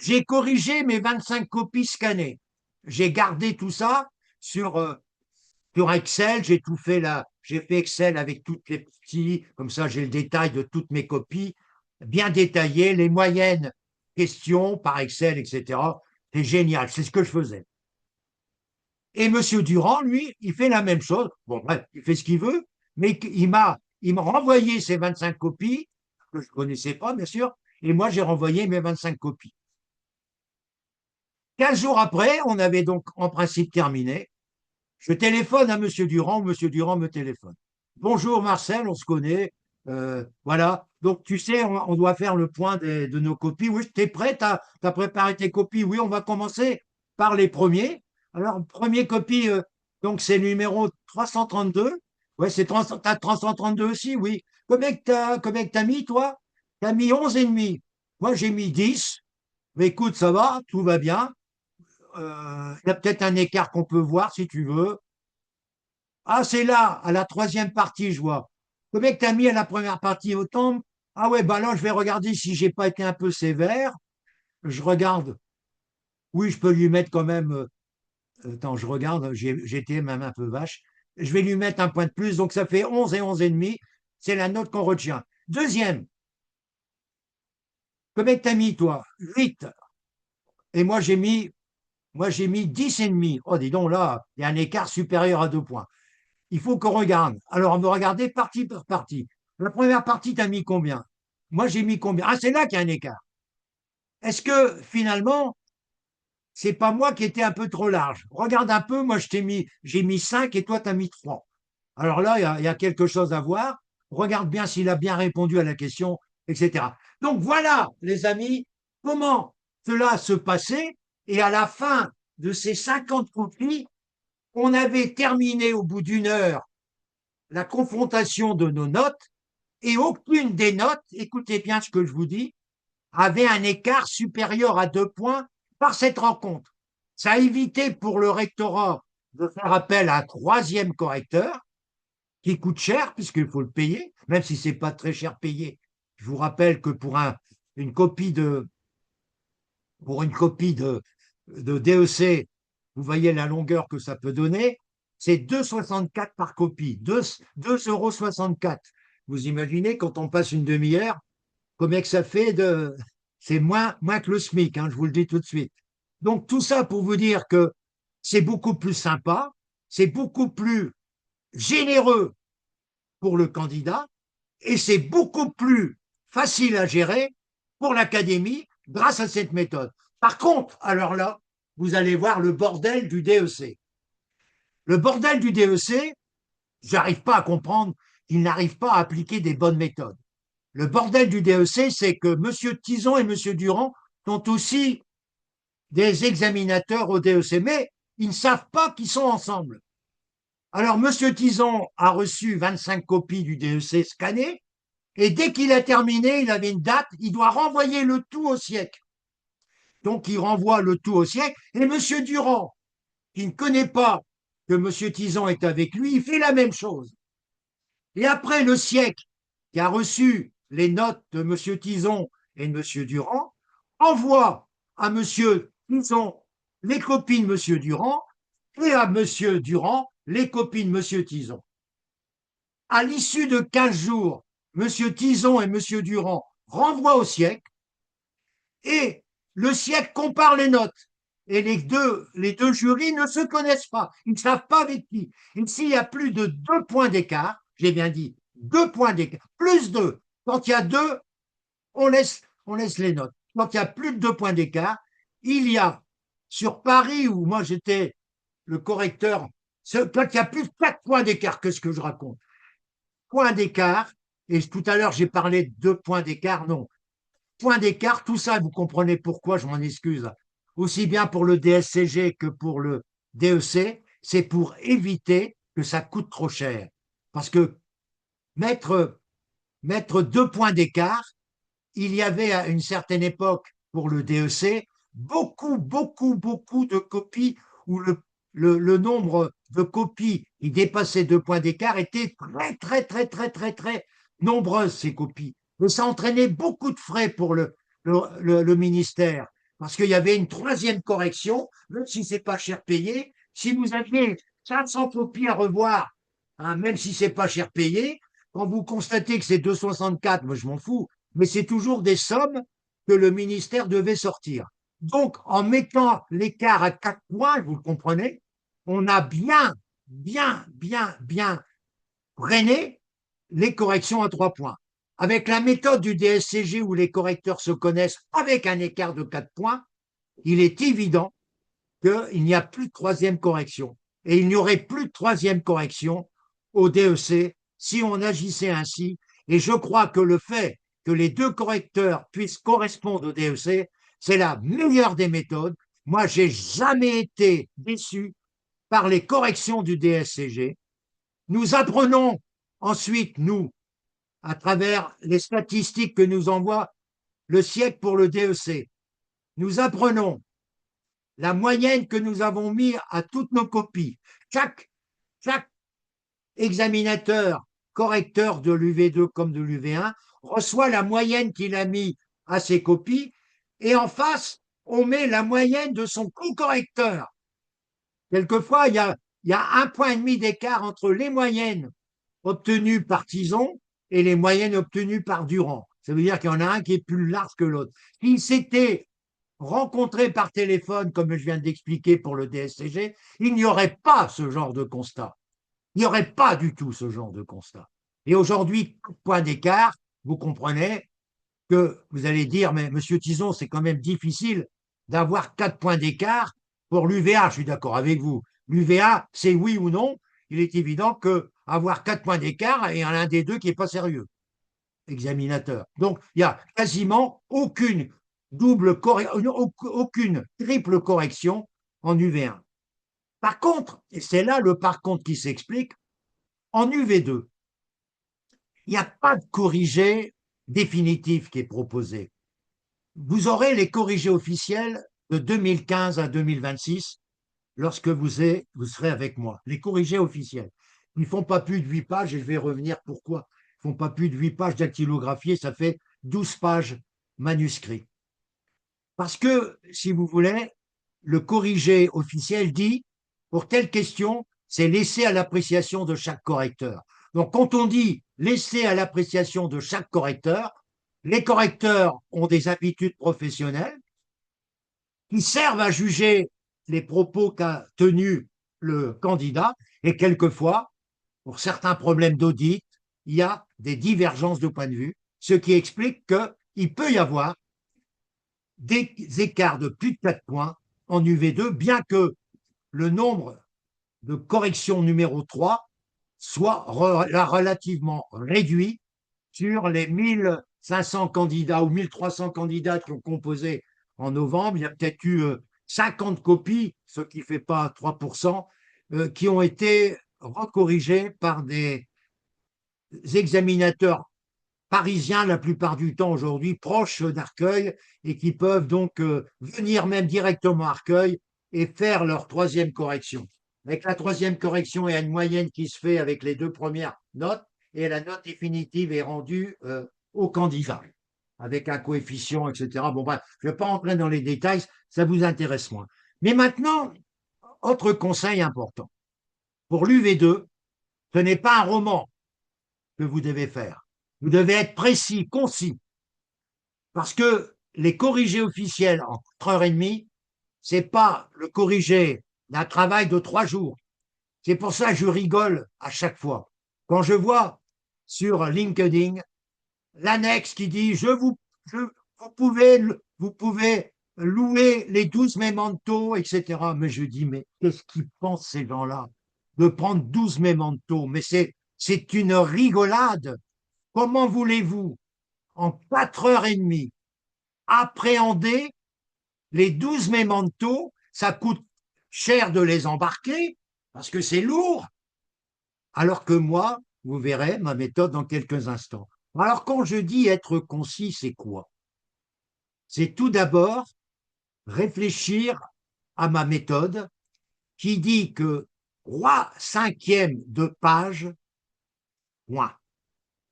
j'ai corrigé mes 25 copies scannées. J'ai gardé tout ça sur Excel. J'ai tout fait là. J'ai fait Excel avec toutes les petits, comme ça j'ai le détail de toutes mes copies, bien détaillé, les moyennes questions par Excel, etc. C'est génial, c'est ce que je faisais. Et M. Durand, lui, il fait la même chose. Bon, bref, il fait ce qu'il veut, mais il m'a renvoyé ses 25 copies, que je ne connaissais pas, bien sûr, et moi, j'ai renvoyé mes 25 copies. 15 jours après, on avait donc en principe terminé. Je téléphone à M. Durand, M. Durand me téléphone. Bonjour Marcel, on se connaît. Voilà. Donc, tu sais, on doit faire le point de nos copies. Oui, tu es prêt? Tu as préparé tes copies? Oui, on va commencer par les premiers. Alors, première copie, donc c'est le numéro 332. Ouais, c'est 332 aussi, oui. Combien que t'as mis, toi? Tu as mis 11 et demi. Moi, j'ai mis 10. Mais écoute, ça va, tout va bien. Il y a peut-être un écart qu'on peut voir si tu veux. Ah, c'est là, à la troisième partie, je vois. Combien que tu as mis à la première partie autant? Ah ouais, bah là, je vais regarder si j'ai pas été un peu sévère. Je regarde. Oui, je peux lui mettre quand même. Attends, je regarde, j'étais même un peu vache. Je vais lui mettre un point de plus, donc ça fait 11 et 11 et demi. C'est la note qu'on retient. Deuxième, combien que t'as mis, toi? 8. Et moi j'ai mis 10 et demi. Oh, dis donc, là, il y a un écart supérieur à 2 points. Il faut qu'on regarde. Alors, on va regarder partie par partie. La première partie, t'as mis combien? Moi, j'ai mis combien? Ah, c'est là qu'il y a un écart. Est-ce que finalement, c'est pas moi qui étais un peu trop large? Regarde un peu, moi, j'ai mis 5 et toi, tu as mis 3. Alors là, il y a quelque chose à voir. Regarde bien s'il a bien répondu à la question, etc. Donc voilà, les amis, comment cela se passait. Et à la fin de ces 50 copies, on avait terminé au bout d'une heure la confrontation de nos notes et aucune des notes, écoutez bien ce que je vous dis, avait un écart supérieur à 2 points par cette rencontre. Ça a évité pour le rectorat de faire appel à un troisième correcteur qui coûte cher puisqu'il faut le payer, même si c'est pas très cher payé. Je vous rappelle que une copie de, pour une copie de DEC, vous voyez la longueur que ça peut donner, c'est 2,64 par copie, 2,64 €. Vous imaginez quand on passe une demi-heure, combien que ça fait de. C'est moins que le SMIC, hein, je vous le dis tout de suite. Donc tout ça pour vous dire que c'est beaucoup plus sympa, c'est beaucoup plus généreux pour le candidat et c'est beaucoup plus facile à gérer pour l'académie grâce à cette méthode. Par contre, alors là, vous allez voir le bordel du DEC. Le bordel du DEC, j'arrive pas à comprendre qu'ils n'arrivent pas à appliquer des bonnes méthodes. Le bordel du DEC, c'est que M. Tison et M. Durand sont aussi des examinateurs au DEC, mais ils ne savent pas qu'ils sont ensemble. Alors, M. Tison a reçu 25 copies du DEC scannées, et dès qu'il a terminé, il avait une date, il doit renvoyer le tout au siècle. Donc, il renvoie le tout au siècle, et M. Durand, qui ne connaît pas que M. Tison est avec lui, il fait la même chose. Et après, le siècle, qui a reçu les notes de M. Tison et de M. Durand, envoie à M. Tison les copies de M. Durand et à M. Durand les copies de M. Tison. À l'issue de 15 jours, M. Tison et M. Durand renvoient au siècle et le siècle compare les notes. Et les deux jurys ne se connaissent pas. Ils ne savent pas avec qui. Et s'il y a plus de 2 points d'écart, j'ai bien dit 2 points d'écart, plus 2. Quand il y a 2, on laisse les notes. Quand il y a plus de 2 points d'écart, il y a sur Paris, où moi j'étais le correcteur, quand il y a plus de 4 points d'écart, qu'est-ce que je raconte? Points d'écart, et tout à l'heure j'ai parlé de 2 points d'écart, non. Point d'écart, tout ça, vous comprenez pourquoi, je m'en excuse, aussi bien pour le DSCG que pour le DEC, c'est pour éviter que ça coûte trop cher. Parce que mettre, mettre 2 points d'écart, il y avait à une certaine époque pour le DEC beaucoup, beaucoup, beaucoup de copies où le nombre de copies qui dépassaient 2 points d'écart était très, très, très, très, très, très nombreuses, ces copies. Et ça entraînait beaucoup de frais pour le ministère, parce qu'il y avait une troisième correction, même si c'est pas cher payé. Si vous aviez 500 copies à revoir, hein, même si c'est pas cher payé, quand vous constatez que c'est 2,64, moi je m'en fous, mais c'est toujours des sommes que le ministère devait sortir. Donc, en mettant l'écart à 4 points, vous le comprenez, on a bien, bien, bien, bien freiner les corrections à 3 points. Avec la méthode du DSCG où les correcteurs se connaissent avec un écart de 4 points, il est évident qu'il n'y a plus de troisième correction. Et il n'y aurait plus de troisième correction au DEC si on agissait ainsi. Et je crois que le fait que les deux correcteurs puissent correspondre au DEC, c'est la meilleure des méthodes. Moi, j'ai jamais été déçu par les corrections du DSCG. Nous apprenons ensuite, nous, à travers les statistiques que nous envoie le siècle pour le DEC, nous apprenons la moyenne que nous avons mis à toutes nos copies. Chaque examinateur, correcteur de l'UV2 comme de l'UV1, reçoit la moyenne qu'il a mis à ses copies, et en face, on met la moyenne de son co-correcteur. Quelquefois, il y a 1,5 point d'écart entre les moyennes obtenues par Tison et les moyennes obtenues par Durand. Ça veut dire qu'il y en a un qui est plus large que l'autre. S'ils s'étaient rencontrés par téléphone, comme je viens d'expliquer pour le DSCG, il n'y aurait pas ce genre de constat. Il n'y aurait pas du tout ce genre de constat. Et aujourd'hui, point d'écart, vous comprenez que vous allez dire, mais Monsieur Tison, c'est quand même difficile d'avoir 4 points d'écart pour l'UVA. Je suis d'accord avec vous. L'UVA, c'est oui ou non. Il est évident que avoir 4 points d'écart et un des deux qui n'est pas sérieux, examinateur. Donc, il n'y a quasiment aucune aucune triple correction en UV1. Par contre, et c'est là le par contre qui s'explique, en UV2, il n'y a pas de corrigé définitif qui est proposé. Vous aurez les corrigés officiels de 2015 à 2026 lorsque vous serez avec moi. Les corrigés officiels. Ils ne font pas plus de 8 pages et je vais revenir pourquoi. Ils ne font pas plus de 8 pages dactylographiées, ça fait 12 pages manuscrits. Parce que, si vous voulez, le corrigé officiel dit, pour telle question, c'est laissé à l'appréciation de chaque correcteur. Donc, quand on dit laissé à l'appréciation de chaque correcteur, les correcteurs ont des habitudes professionnelles qui servent à juger les propos qu'a tenus le candidat et quelquefois, pour certains problèmes d'audit, il y a des divergences de point de vue, ce qui explique qu'il peut y avoir des écarts de plus de 4 points en UV2, bien que le nombre de corrections numéro 3 soit relativement réduit sur les 1500 candidats ou 1300 candidats qui ont composé en novembre. Il y a peut-être eu 50 copies, ce qui ne fait pas 3%, qui ont été recorrigées par des examinateurs parisiens la plupart du temps aujourd'hui, proches d'Arcueil, et qui peuvent donc venir même directement à Arcueil et faire leur troisième correction. Avec la troisième correction, il y a une moyenne qui se fait avec les deux premières notes, et la note définitive est rendue au candidat, avec un coefficient, etc. Bon, bref, je ne vais pas entrer dans les détails, ça vous intéresse moins. Mais maintenant, autre conseil important. Pour l'UV2, ce n'est pas un roman que vous devez faire. Vous devez être précis, concis. Parce que les corrigés officiels en 4 heures et demie, c'est pas le corrigé d'un travail de 3 jours. C'est pour ça que je rigole à chaque fois. Quand je vois sur LinkedIn l'annexe qui dit vous pouvez louer les 12 mémentos, etc. Mais je dis, mais qu'est-ce qu'ils pensent ces gens-là de prendre 12 mémentos? Mais c'est une rigolade. Comment voulez-vous, en 4 heures et demie, appréhender les 12 mémentos? Ça coûte cher de les embarquer parce que c'est lourd. Alors que moi, vous verrez ma méthode dans quelques instants. Alors quand je dis être concis, c'est quoi? C'est tout d'abord réfléchir à ma méthode qui dit que 3/5 de page, point.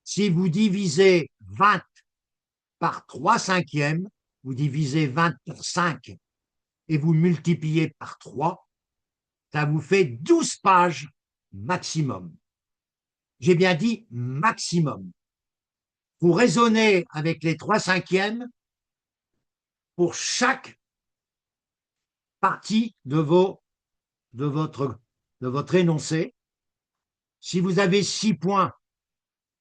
Si vous divisez 20 par 3/5, vous divisez 20 par 5 et vous multipliez par 3, ça vous fait 12 pages maximum. J'ai bien dit maximum. Vous raisonnez avec les 3/5 pour chaque partie de votre énoncé. Si vous avez 6 points,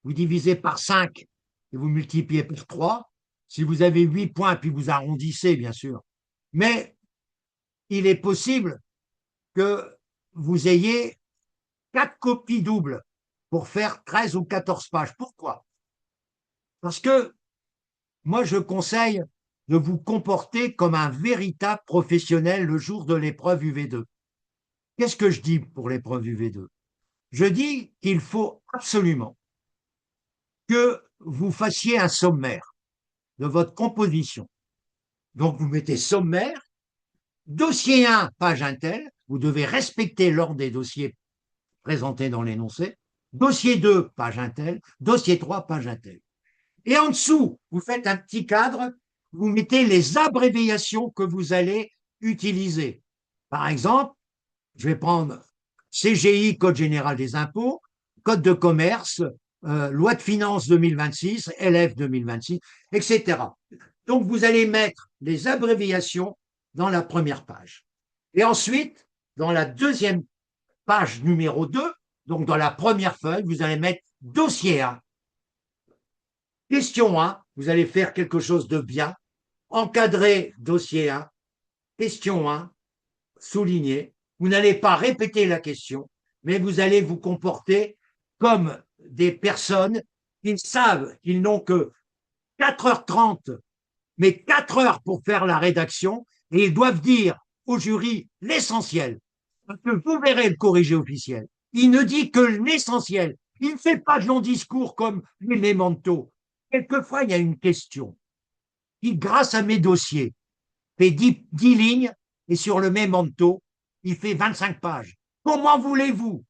vous divisez par 5 et vous multipliez par 3. Si vous avez 8 points, puis vous arrondissez, bien sûr. Mais il est possible que vous ayez 4 copies doubles pour faire 13 ou 14 pages. Pourquoi? Parce que moi, je conseille de vous comporter comme un véritable professionnel le jour de l'épreuve UV2. Qu'est-ce que je dis pour l'épreuve UV2? Je dis qu'il faut absolument que vous fassiez un sommaire de votre composition. Donc, vous mettez sommaire, dossier 1, page Intel, vous devez respecter l'ordre des dossiers présentés dans l'énoncé. Dossier 2, page Intel. Dossier 3, page Intel. Et en dessous, vous faites un petit cadre, vous mettez les abréviations que vous allez utiliser. Par exemple, je vais prendre CGI, Code général des impôts, Code de commerce, loi de finances 2026, LF 2026, etc. Donc, vous allez mettre les abréviations dans la première page. Et ensuite, dans la deuxième page numéro 2, donc dans la première feuille, vous allez mettre dossier 1. Question 1, vous allez faire quelque chose de bien. Encadrer dossier 1. Question 1, souligner. Vous n'allez pas répéter la question, mais vous allez vous comporter comme des personnes qui savent qu'ils n'ont que 4h30, mais 4 heures pour faire la rédaction, et ils doivent dire au jury l'essentiel. Parce que vous verrez le corrigé officiel. Il ne dit que l'essentiel. Il ne fait pas de long discours comme les mémentos. Quelquefois, il y a une question qui, grâce à mes dossiers, fait 10 lignes et sur le mémento, il fait 25 pages. Comment voulez-vous,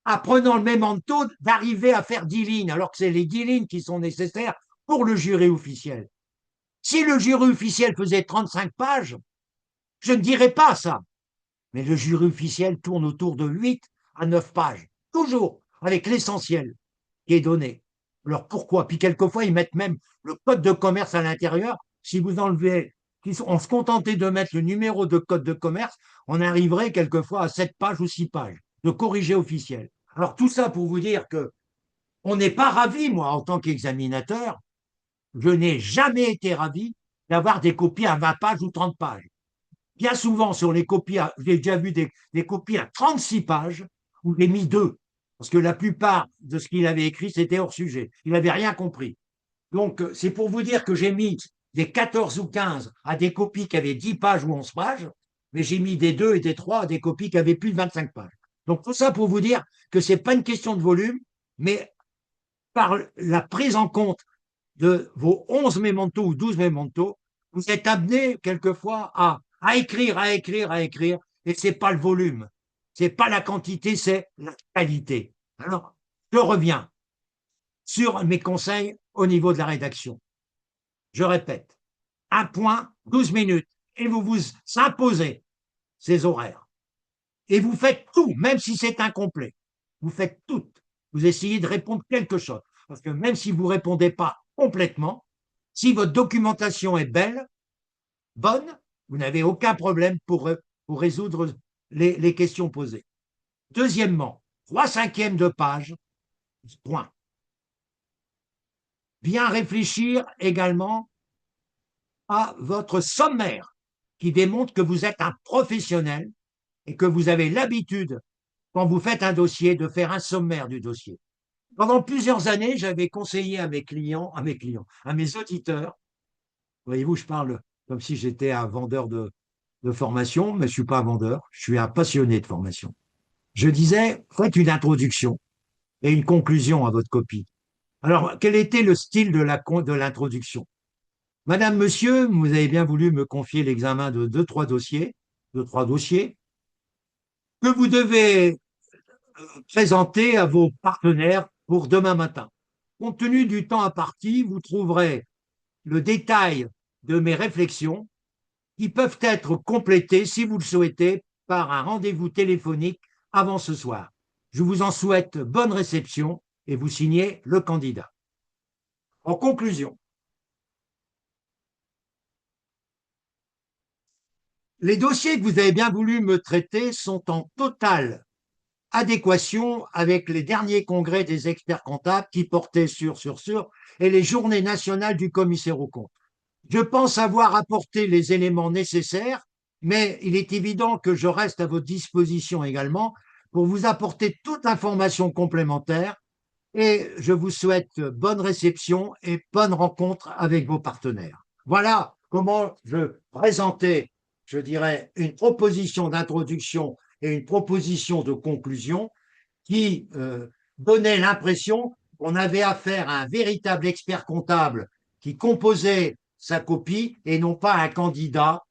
apprenant le mémento, d'arriver à faire 10 lignes alors que c'est les 10 lignes qui sont nécessaires pour le jury officiel? Si le jury officiel faisait 35 pages, je ne dirais pas ça. Mais le jury officiel tourne autour de 8 à 9 pages, toujours avec l'essentiel qui est donné. Alors pourquoi? Puis quelquefois, ils mettent même le code de commerce à l'intérieur. Si vous enlevez, on se contentait de mettre le numéro de code de commerce, on arriverait quelquefois à 7 pages ou 6 pages de corrigé officiel. Alors tout ça pour vous dire que on n'est pas ravi, moi, en tant qu'examinateur, je n'ai jamais été ravi d'avoir des copies à 20 pages ou 30 pages. Bien souvent, sur les copies, j'ai déjà vu des copies à 36 pages où j'ai mis 2. Parce que la plupart de ce qu'il avait écrit, c'était hors sujet. Il n'avait rien compris. Donc, c'est pour vous dire que j'ai mis des 14 ou 15 à des copies qui avaient 10 pages ou 11 pages, mais j'ai mis des 2 et des 3 à des copies qui avaient plus de 25 pages. Donc, tout ça pour vous dire que ce n'est pas une question de volume, mais par la prise en compte de vos 11 mémentos ou 12 mémentos, vous êtes amené quelquefois à écrire, à écrire, à écrire, et c'est pas le volume, c'est pas la quantité, c'est la qualité. Alors, je reviens sur mes conseils au niveau de la rédaction. Je répète, un point, 12 minutes, et vous vous imposez ces horaires. Et vous faites tout, même si c'est incomplet. Vous faites tout. Vous essayez de répondre quelque chose. Parce que même si vous ne répondez pas complètement, si votre documentation est belle, bonne, vous n'avez aucun problème pour résoudre les questions posées. Deuxièmement, 3/5 de page, point. Bien réfléchir également à votre sommaire qui démontre que vous êtes un professionnel et que vous avez l'habitude, quand vous faites un dossier, de faire un sommaire du dossier. Pendant plusieurs années, j'avais conseillé à mes auditeurs, voyez-vous, je parle comme si j'étais un vendeur de formation, mais je ne suis pas un vendeur, je suis un passionné de formation. Je disais, faites une introduction et une conclusion à votre copie. Alors, quel était le style de l'introduction? Madame, monsieur, vous avez bien voulu me confier l'examen de deux, trois dossiers que vous devez présenter à vos partenaires pour demain matin. Compte tenu du temps imparti, vous trouverez le détail de mes réflexions qui peuvent être complétées, si vous le souhaitez, par un rendez-vous téléphonique avant ce soir. Je vous en souhaite bonne réception et vous signez le candidat. En conclusion, les dossiers que vous avez bien voulu me traiter sont en totale adéquation avec les derniers congrès des experts comptables qui portaient sur et les journées nationales du commissaire aux comptes. Je pense avoir apporté les éléments nécessaires, mais il est évident que je reste à votre disposition également pour vous apporter toute information complémentaire et je vous souhaite bonne réception et bonne rencontre avec vos partenaires. Voilà comment je présentais, je dirais, une proposition d'introduction et une proposition de conclusion qui donnait l'impression qu'on avait affaire à un véritable expert comptable qui composait sa copie et non pas un candidat.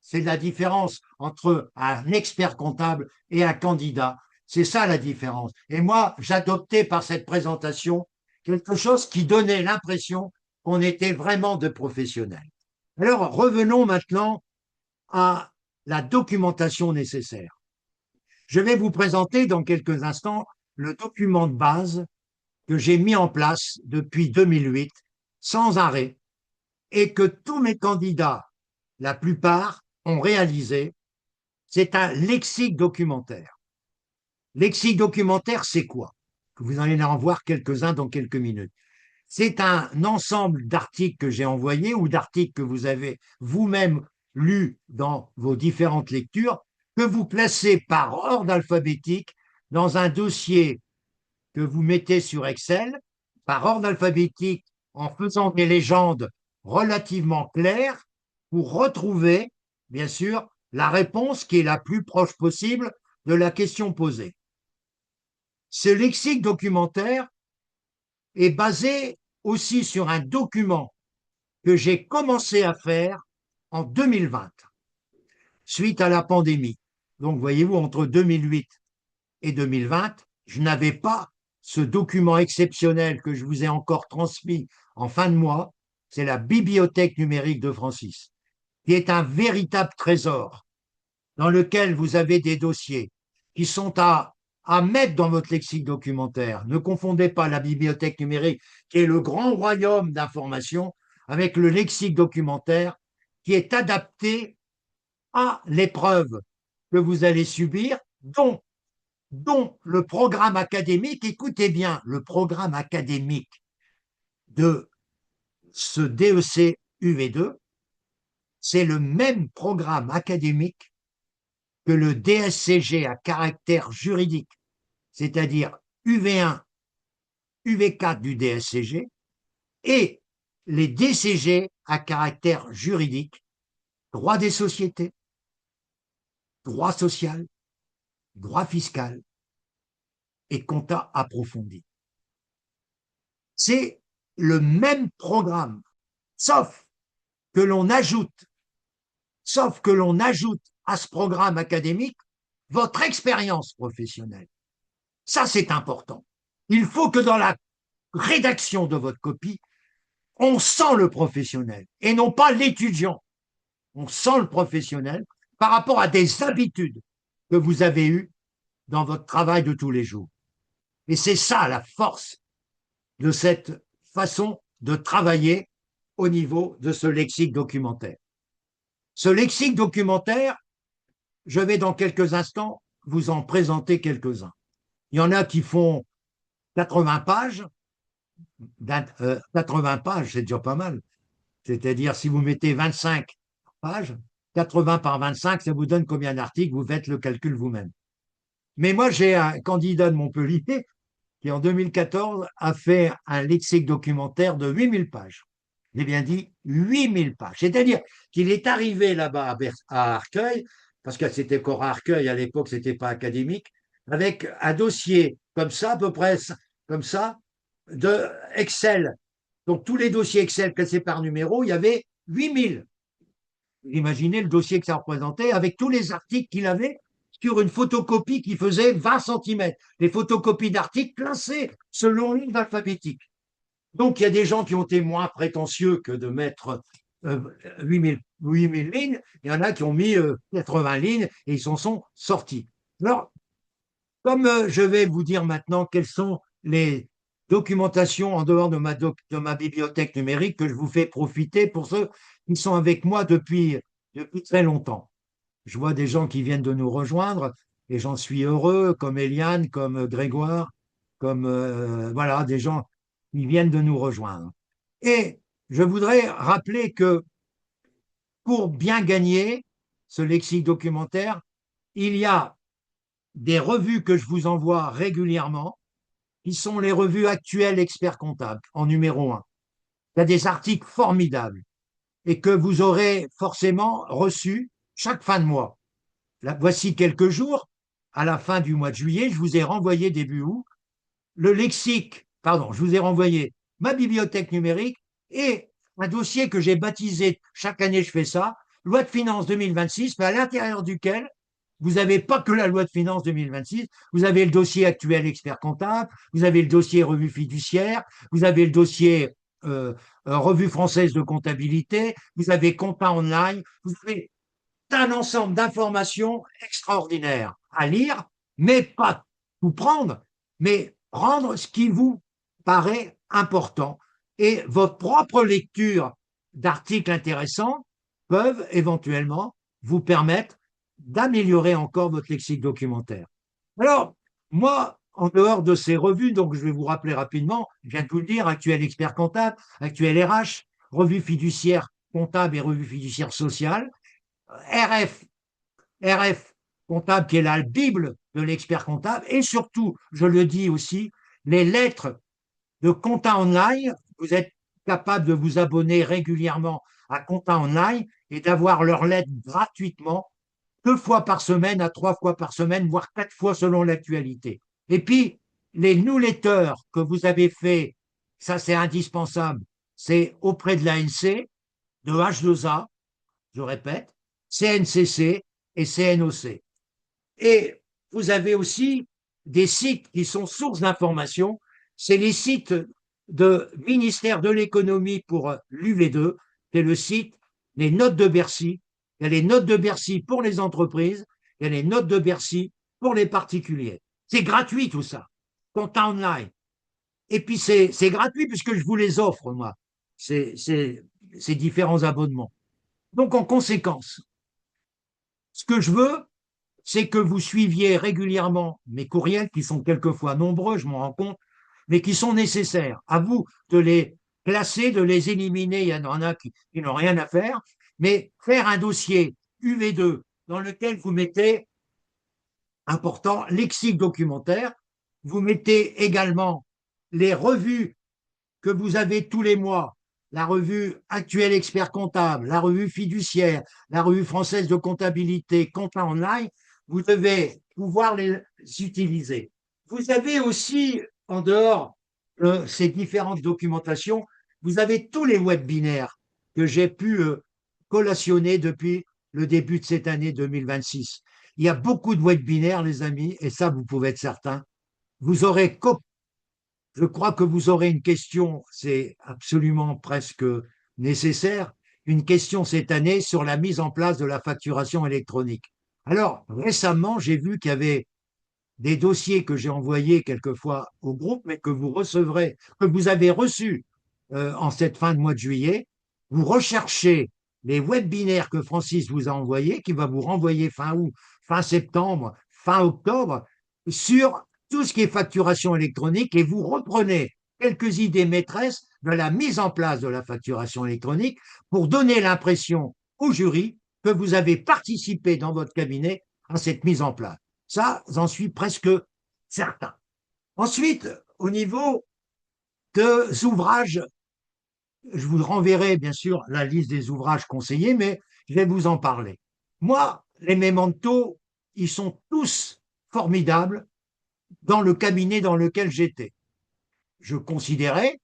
C'est la différence entre un expert comptable et un candidat. C'est ça la différence. Et moi, j'adoptais par cette présentation quelque chose qui donnait l'impression qu'on était vraiment de professionnels. Alors, revenons maintenant à la documentation nécessaire. Je vais vous présenter dans quelques instants le document de base que j'ai mis en place depuis 2008 sans arrêt et que tous mes candidats, la plupart, ont réalisé. C'est un lexique documentaire. Lexique documentaire, c'est quoi? Vous allez en voir quelques-uns dans quelques minutes. C'est un ensemble d'articles que j'ai envoyés ou d'articles que vous avez vous-même lus dans vos différentes lectures, que vous placez par ordre alphabétique dans un dossier que vous mettez sur Excel, par ordre alphabétique, en faisant des légendes relativement claires pour retrouver, bien sûr, la réponse qui est la plus proche possible de la question posée. Ce lexique documentaire est basé aussi sur un document que j'ai commencé à faire en 2020, suite à la pandémie. Donc, voyez-vous, entre 2008 et 2020, je n'avais pas ce document exceptionnel que je vous ai encore transmis en fin de mois. C'est la bibliothèque numérique de Francis, qui est un véritable trésor dans lequel vous avez des dossiers qui sont à mettre dans votre lexique documentaire. Ne confondez pas la bibliothèque numérique, qui est le grand royaume d'information, avec le lexique documentaire, qui est adapté à l'épreuve que vous allez subir, dont le programme académique, écoutez bien, le programme académique de ce DEC UV2, c'est le même programme académique que le DSCG à caractère juridique, c'est-à-dire UV1, UV4 du DSCG, et les DCG à caractère juridique, droit des sociétés, droit social, droit fiscal et compta approfondi. C'est le même programme, sauf que l'on ajoute à ce programme académique votre expérience professionnelle. Ça, c'est important. Il faut que dans la rédaction de votre copie, on sent le professionnel et non pas l'étudiant. On sent le professionnel par rapport à des habitudes que vous avez eues dans votre travail de tous les jours. Et c'est ça la force de cette façon de travailler au niveau de ce lexique documentaire. Ce lexique documentaire, je vais dans quelques instants vous en présenter quelques-uns. Il y en a qui font 80 pages. 80 pages, c'est déjà pas mal. C'est-à-dire, si vous mettez 25 pages, 80 par 25, ça vous donne combien d'articles? Vous faites le calcul vous-même. Mais moi, j'ai un candidat de Montpellier qui, en 2014, a fait un lexique documentaire de 8000 pages. J'ai bien dit 8000 pages. C'est-à-dire qu'il est arrivé là-bas à Arcueil, parce que c'était encore à Arcueil à l'époque, c'était pas académique, avec un dossier comme ça, à peu près comme ça, de Excel. Donc tous les dossiers Excel classés par numéro, il y avait 8000. Imaginez le dossier que ça représentait avec tous les articles qu'il avait sur une photocopie qui faisait 20 cm. Les photocopies d'articles classées selon l'ordre alphabétique. Donc il y a des gens qui ont été moins prétentieux que de mettre 8000 lignes. Il y en a qui ont mis 80 lignes et ils s'en sont sortis. Alors, comme je vais vous dire maintenant quelles sont les documentations en dehors de ma bibliothèque numérique que je vous fais profiter pour ceux qui sont avec moi depuis très longtemps. Je vois des gens qui viennent de nous rejoindre et j'en suis heureux, comme Eliane, comme Grégoire, comme voilà, des gens qui viennent de nous rejoindre. Et je voudrais rappeler que pour bien gagner ce lexique documentaire, il y a des revues que je vous envoie régulièrement, qui sont les revues actuelles experts comptables, en numéro 1. Il y a des articles formidables et que vous aurez forcément reçus chaque fin de mois. Là, voici quelques jours, à la fin du mois de juillet, je vous ai renvoyé début août le lexique, pardon, je vous ai renvoyé ma bibliothèque numérique et un dossier que j'ai baptisé, chaque année je fais ça, loi de finances 2026, mais à l'intérieur duquel vous n'avez pas que la loi de finances 2026, vous avez le dossier actuel expert comptable, vous avez le dossier revue fiduciaire, vous avez le dossier revue française de comptabilité, vous avez compta online, vous avez un ensemble d'informations extraordinaires à lire, mais pas tout prendre, mais prendre ce qui vous paraît important. Et votre propre lecture d'articles intéressants peuvent éventuellement vous permettre d'améliorer encore votre lexique documentaire. Alors, moi, en dehors de ces revues, donc je vais vous rappeler rapidement, je viens de vous le dire, actuel expert comptable, actuel RH, revue fiduciaire comptable et revue fiduciaire sociale, RF, RF comptable qui est la Bible de l'expert comptable, et surtout, je le dis aussi, les lettres de Compta Online. Vous êtes capable de vous abonner régulièrement à Compta Online et d'avoir leurs lettres gratuitement, 2 fois par semaine à 3 fois par semaine, voire 4 fois selon l'actualité. Et puis, les newsletters que vous avez fait, ça c'est indispensable, c'est auprès de l'ANC, de H2A, je répète, CNCC et CNOC. Et vous avez aussi des sites qui sont sources d'information. C'est les sites de ministère de l'économie pour l'UV2, c'est le site les notes de Bercy. Il y a les notes de Bercy pour les entreprises, il y a les notes de Bercy pour les particuliers. C'est gratuit tout ça, compte online. Et puis c'est gratuit puisque je vous les offre, moi, ces différents abonnements. Donc en conséquence, ce que je veux, c'est que vous suiviez régulièrement mes courriels, qui sont quelquefois nombreux, je m'en rends compte, mais qui sont nécessaires. À vous de les classer, de les éliminer. Il y en a qui n'ont rien à faire, mais faire un dossier UV2 dans lequel vous mettez, important, lexique documentaire, vous mettez également les revues que vous avez tous les mois, la revue Actuel Expert Comptable, la revue Fiduciaire, la revue française de comptabilité, Compta Online, vous devez pouvoir les utiliser. Vous avez aussi, en dehors de ces différentes documentations, vous avez tous les webinaires que j'ai pu collationner depuis le début de cette année 2026. Il y a beaucoup de webinaires, les amis, et ça, vous pouvez être certain. Vous aurez Je crois que vous aurez une question, c'est absolument presque nécessaire, une question cette année sur la mise en place de la facturation électronique. Alors, récemment, j'ai vu qu'il y avait des dossiers que j'ai envoyés quelquefois au groupe, mais que vous recevrez, que vous avez reçus en cette fin de mois de juillet. Vous recherchez les webinaires que Francis vous a envoyés, qui va vous renvoyer fin août, fin septembre, fin octobre, sur tout ce qui est facturation électronique, et vous reprenez quelques idées maîtresses de la mise en place de la facturation électronique pour donner l'impression au jury que vous avez participé dans votre cabinet à cette mise en place. Ça, j'en suis presque certain. Ensuite, au niveau des ouvrages, je vous renverrai bien sûr la liste des ouvrages conseillés, mais je vais vous en parler. Moi, les mémentos, ils sont tous formidables dans le cabinet dans lequel j'étais. Je considérais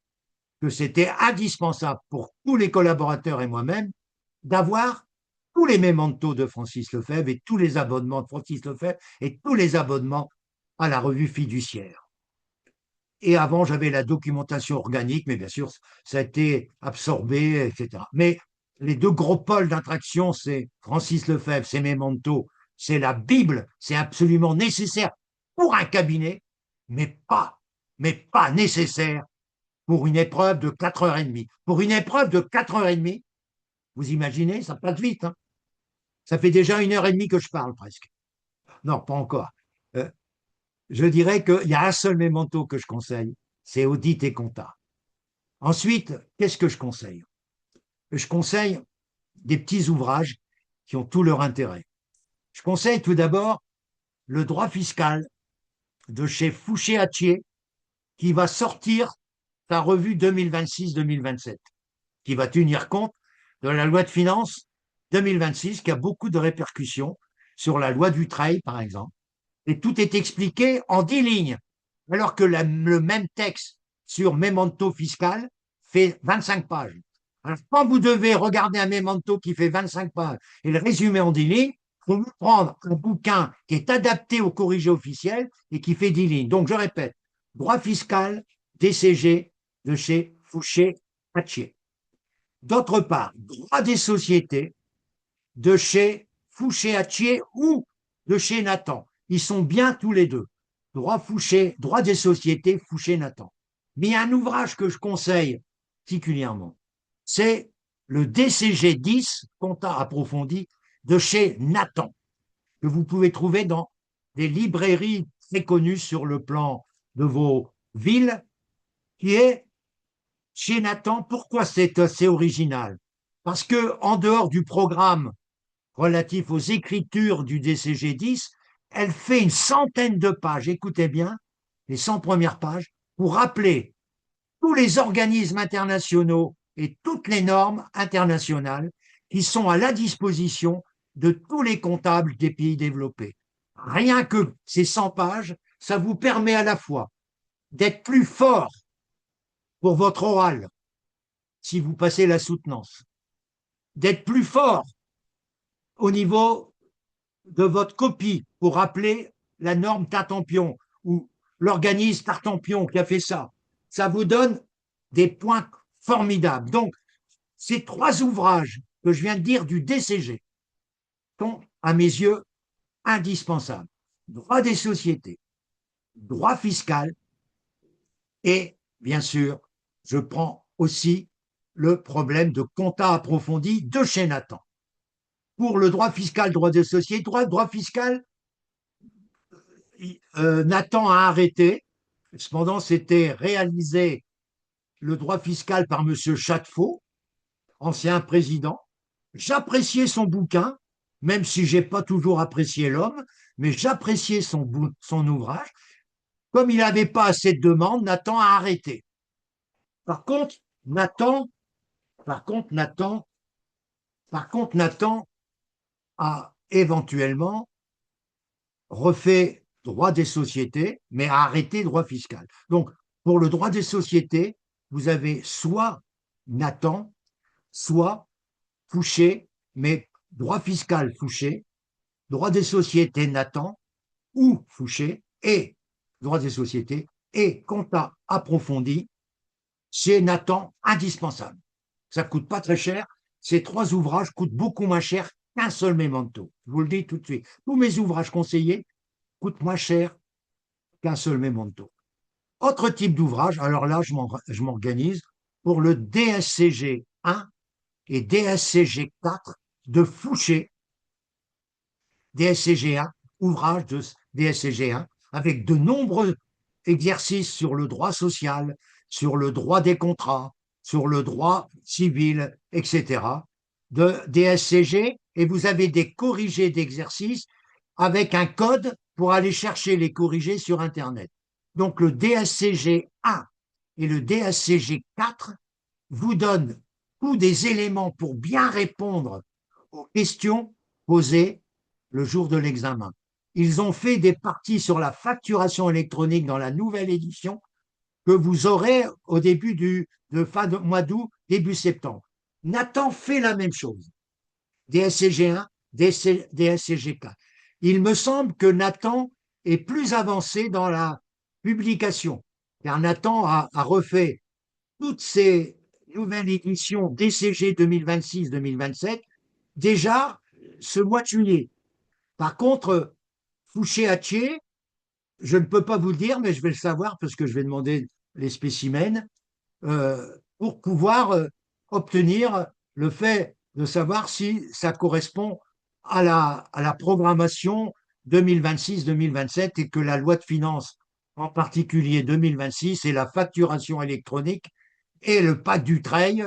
que c'était indispensable pour tous les collaborateurs et moi-même d'avoir tous les mémentos de Francis Lefebvre et tous les abonnements de Francis Lefebvre et tous les abonnements à la revue fiduciaire. Et avant, j'avais la documentation organique, mais bien sûr, ça a été absorbé, etc. Mais les deux gros pôles d'attraction, c'est Francis Lefebvre, c'est Memento, c'est la Bible, c'est absolument nécessaire pour un cabinet, mais pas nécessaire pour une épreuve de 4h30. Pour une épreuve de 4h30, vous imaginez, ça passe vite. Hein, ça fait déjà 1h30 que je parle presque. Non, pas encore. Euh, je dirais qu'il y a un seul mémento que je conseille, c'est audit et compta. Ensuite, qu'est-ce que je conseille? Je conseille des petits ouvrages qui ont tout leur intérêt. Je conseille tout d'abord le droit fiscal de chez Fouché-Hatier qui va sortir sa revue 2026-2027, qui va tenir compte de la loi de finances 2026 qui a beaucoup de répercussions sur la loi du travail, par exemple. Et tout est expliqué en 10 lignes, alors que le même texte sur memento fiscal fait 25 pages. Alors, quand vous devez regarder un memento qui fait 25 pages et le résumer en 10 lignes, faut vous prendre un bouquin qui est adapté au corrigé officiel et qui fait 10 lignes. Donc, je répète, droit fiscal, DCG de chez Fouché-Hachette. D'autre part, droit des sociétés de chez Fouché-Hachette ou de chez Nathan. Ils sont bien tous les deux. Droit des sociétés, Fouché-Nathan. Mais il y a un ouvrage que je conseille particulièrement. C'est le DCG 10, compta approfondi, de chez Nathan, que vous pouvez trouver dans des librairies très connues sur le plan de vos villes, qui est chez Nathan. Pourquoi c'est assez original? Parce que, en dehors du programme relatif aux écritures du DCG 10, elle fait une centaine de pages, écoutez bien, les 100 premières pages, pour rappeler tous les organismes internationaux et toutes les normes internationales qui sont à la disposition de tous les comptables des pays développés. Rien que ces 100 pages, ça vous permet à la fois d'être plus fort pour votre oral si vous passez la soutenance, d'être plus fort au niveau de votre copie pour rappeler la norme Tartampion ou l'organisme Tartampion qui a fait ça. Ça vous donne des points formidables. Donc, ces trois ouvrages que je viens de dire du DCG sont, à mes yeux, indispensables. Droit des sociétés, droit fiscal et, bien sûr, je prends aussi le problème de compta approfondi de chez Nathan. Pour le droit fiscal, droit des sociétés, droit fiscal, Nathan a arrêté. Cependant, c'était réalisé le droit fiscal par M. Château, ancien président. J'appréciais son bouquin, même si j'ai pas toujours apprécié l'homme, mais j'appréciais son ouvrage. Comme il n'avait pas assez de demandes, Nathan a arrêté. Par contre, Nathan, par contre, Nathan, Nathan a éventuellement refait droit des sociétés, mais a arrêté droit fiscal. Donc, pour le droit des sociétés, vous avez soit Nathan, soit Fouché, mais droit fiscal Fouché, droit des sociétés Nathan ou Fouché, et droit des sociétés et compta approfondi chez Nathan, indispensable. Ça coûte pas très cher. Ces trois ouvrages coûtent beaucoup moins cher qu'un seul memento. Je vous le dis tout de suite. Tous mes ouvrages conseillés coûtent moins cher qu'un seul memento. Autre type d'ouvrage, alors là, je m'organise pour le DSCG 1 et DSCG 4 de Fouché, DSCG 1, ouvrage de DSCG 1, avec de nombreux exercices sur le droit social, sur le droit des contrats, sur le droit civil, etc. de DSCG, et vous avez des corrigés d'exercices avec un code pour aller chercher les corrigés sur Internet. Donc le DSCG 1 et le DSCG 4 vous donnent tous des éléments pour bien répondre aux questions posées le jour de l'examen. Ils ont fait des parties sur la facturation électronique dans la nouvelle édition que vous aurez au début de fin de mois d'août, début septembre. Nathan fait la même chose. DSCG 1, DSCG 4. Il me semble que Nathan est plus avancé dans la publication, car Nathan a refait toutes ces nouvelles éditions DCG 2026-2027 déjà ce mois de juillet. Par contre, Fouché-Hachette, je ne peux pas vous le dire, mais je vais le savoir parce que je vais demander les spécimens pour pouvoir obtenir le fait de savoir si ça correspond à la programmation 2026-2027 et que la loi de finances, en particulier 2026, et la facturation électronique et le pacte Dutreil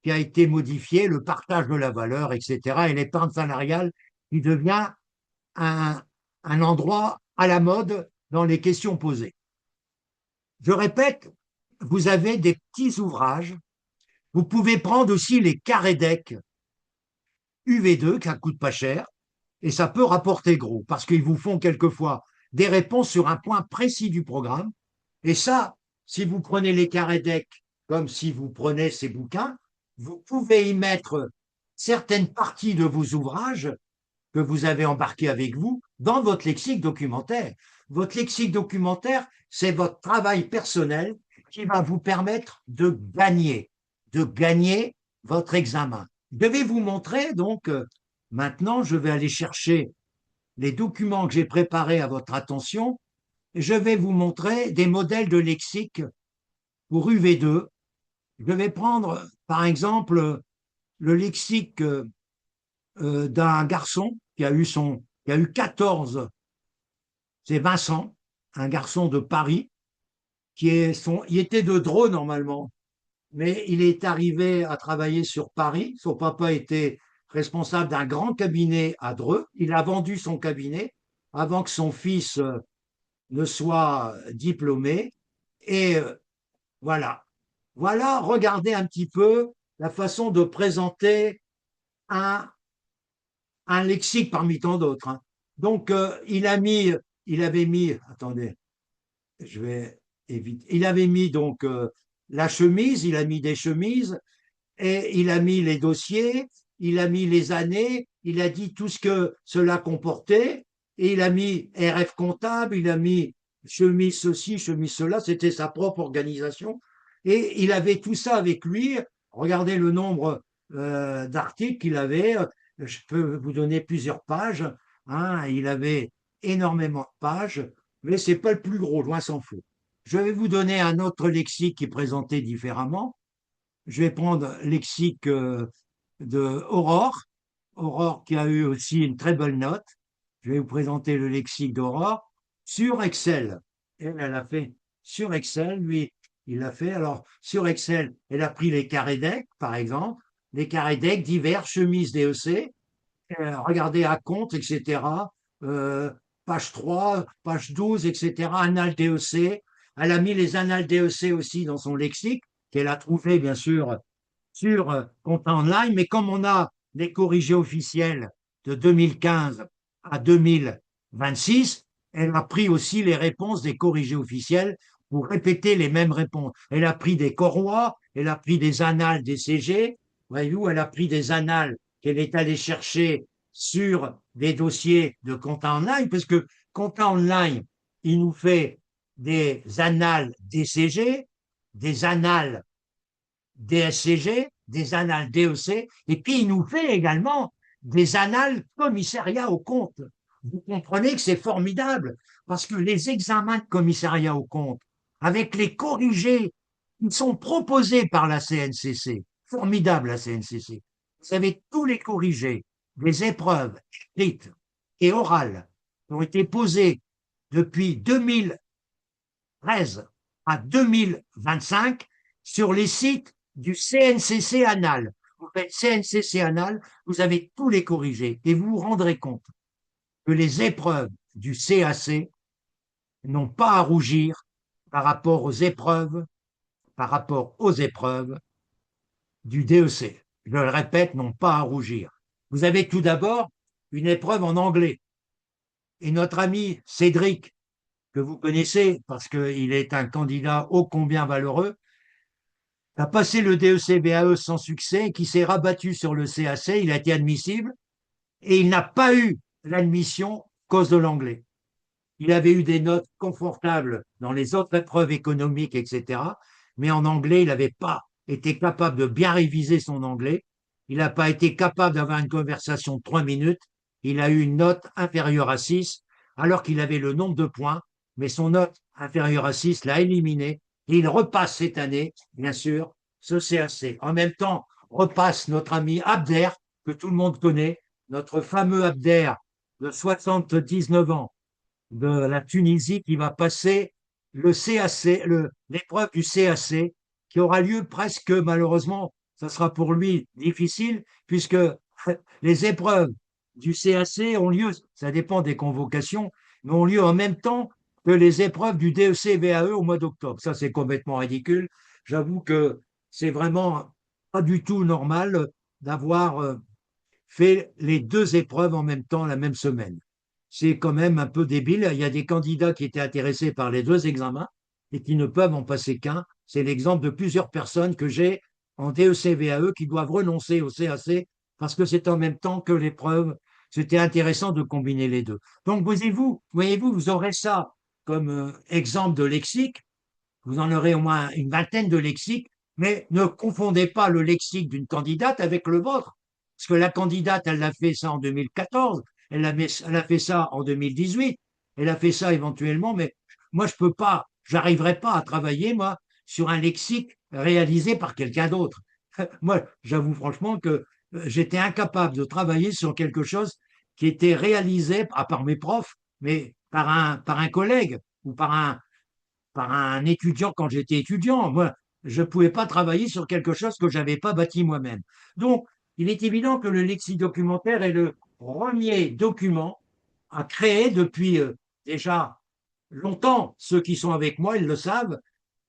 qui a été modifié, le partage de la valeur, etc., et l'épargne salariale qui devient un, un endroit à la mode dans les questions posées. Je répète, vous avez des petits ouvrages. Vous pouvez prendre aussi les Carédec UV2, que ça coûte pas cher, et ça peut rapporter gros, parce qu'ils vous font quelquefois des réponses sur un point précis du programme. Et ça, si vous prenez les Carédec comme si vous prenez ces bouquins, vous pouvez y mettre certaines parties de vos ouvrages que vous avez embarqué avec vous dans votre lexique documentaire. Votre lexique documentaire, c'est votre travail personnel qui va vous permettre de gagner votre examen. Je vais vous montrer, donc, maintenant, je vais aller chercher les documents que j'ai préparés à votre attention. Et je vais vous montrer des modèles de lexique pour UV2. Je vais prendre, par exemple, le lexique d'un garçon qui a eu 14, c'est Vincent, un garçon de Paris, il était de Dreux normalement, mais il est arrivé à travailler sur Paris. Son papa était responsable d'un grand cabinet à Dreux. Il a vendu son cabinet avant que son fils ne soit diplômé. Et voilà. Voilà, regardez un petit peu la façon de présenter un, un lexique parmi tant d'autres, hein. Donc, il avait mis, attendez, je vais éviter, il avait mis donc la chemise, il a mis des chemises, et il a mis les dossiers, il a mis les années, il a dit tout ce que cela comportait, et il a mis RF comptable, il a mis chemise ceci, chemise cela, c'était sa propre organisation, et il avait tout ça avec lui. Regardez le nombre d'articles qu'il avait, je peux vous donner plusieurs pages, hein, il avait énormément de pages, mais c'est pas le plus gros, loin s'en faut. Je vais vous donner un autre lexique qui est présenté différemment. Je vais prendre le lexique de Aurore, Aurore qui a eu aussi une très bonne note. Je vais vous présenter le lexique d'Aurore sur Excel. Elle a fait sur Excel, lui, il l'a fait. Alors, sur Excel, elle a pris les carrés deck, par exemple, les carrés deck divers, chemises DEC, regardez à compte, etc. Euh, page 3, page 12, etc. Annales DEC. Elle a mis les annales DEC aussi dans son lexique, qu'elle a trouvé, bien sûr, sur Compta Online. Mais comme on a les corrigés officiels de 2015 à 2026, elle a pris aussi les réponses des corrigés officiels pour répéter les mêmes réponses. Elle a pris des Corois, elle a pris des annales des CG, voyez-vous, elle a pris des annales qu'elle est allée chercher sur des dossiers de Compta Online, parce que Compta Online, il nous fait des annales DCG, des annales DSCG, des annales DEC, et puis il nous fait également des annales commissariat aux comptes. Vous comprenez que c'est formidable, parce que les examens de commissariat aux comptes, avec les corrigés qui sont proposés par la CNCC, formidable la CNCC, vous avez tous les corrigés des épreuves écrites et orales qui ont été posées depuis 2013 à 2025 sur les sites du CNCC Anal. Vous faites CNCC Anal, vous avez tous les corrigés et vous vous rendrez compte que les épreuves du CAC n'ont pas à rougir par rapport aux épreuves, du DEC. Je le répète, n'ont pas à rougir. Vous avez tout d'abord une épreuve en anglais. Et notre ami Cédric, que vous connaissez parce qu'il est un candidat ô combien valeureux, a passé le DEC-BAE sans succès, qui s'est rabattu sur le CAC, il a été admissible, et il n'a pas eu l'admission à cause de l'anglais. Il avait eu des notes confortables dans les autres épreuves économiques, etc. Mais en anglais, il n'avait pas été capable de bien réviser son anglais. Il n'a pas été capable d'avoir une conversation de 3 minutes. Il a eu une note inférieure à 6, alors qu'il avait le nombre de points, mais son note inférieure à 6 l'a éliminé. Et il repasse cette année, bien sûr, ce CAC. En même temps, repasse notre ami Abder, que tout le monde connaît, notre fameux Abder de 79 ans, de la Tunisie, qui va passer le CAC, l'épreuve du CAC, qui aura lieu presque, malheureusement, ça sera pour lui difficile, puisque les épreuves du CAC ont lieu, ça dépend des convocations, mais ont lieu en même temps que les épreuves du DEC-VAE au mois d'octobre. Ça, c'est complètement ridicule. J'avoue que c'est vraiment pas du tout normal d'avoir fait les deux épreuves en même temps la même semaine. C'est quand même un peu débile. Il y a des candidats qui étaient intéressés par les deux examens et qui ne peuvent en passer qu'un. C'est l'exemple de plusieurs personnes que j'ai en DEC-VAE qui doivent renoncer au CAC parce que c'est en même temps que l'épreuve c'était intéressant de combiner les deux. Donc, voyez-vous, vous aurez ça comme exemple de lexique. Vous en aurez au moins une vingtaine de lexiques, mais ne confondez pas le lexique d'une candidate avec le vôtre. Parce que la candidate, elle a fait ça en 2014, elle a fait ça en 2018, elle a fait ça éventuellement, mais moi, je peux pas, j'arriverai pas à travailler, moi, sur un lexique réalisé par quelqu'un d'autre. Moi, j'avoue franchement que j'étais incapable de travailler sur quelque chose qui était réalisé, à part mes profs, mais par un collègue ou par un étudiant quand j'étais étudiant. Moi, je ne pouvais pas travailler sur quelque chose que je n'avais pas bâti moi-même. Donc, il est évident que le lexicodocumentaire est le premier document à créer depuis déjà longtemps. Ceux qui sont avec moi, ils le savent.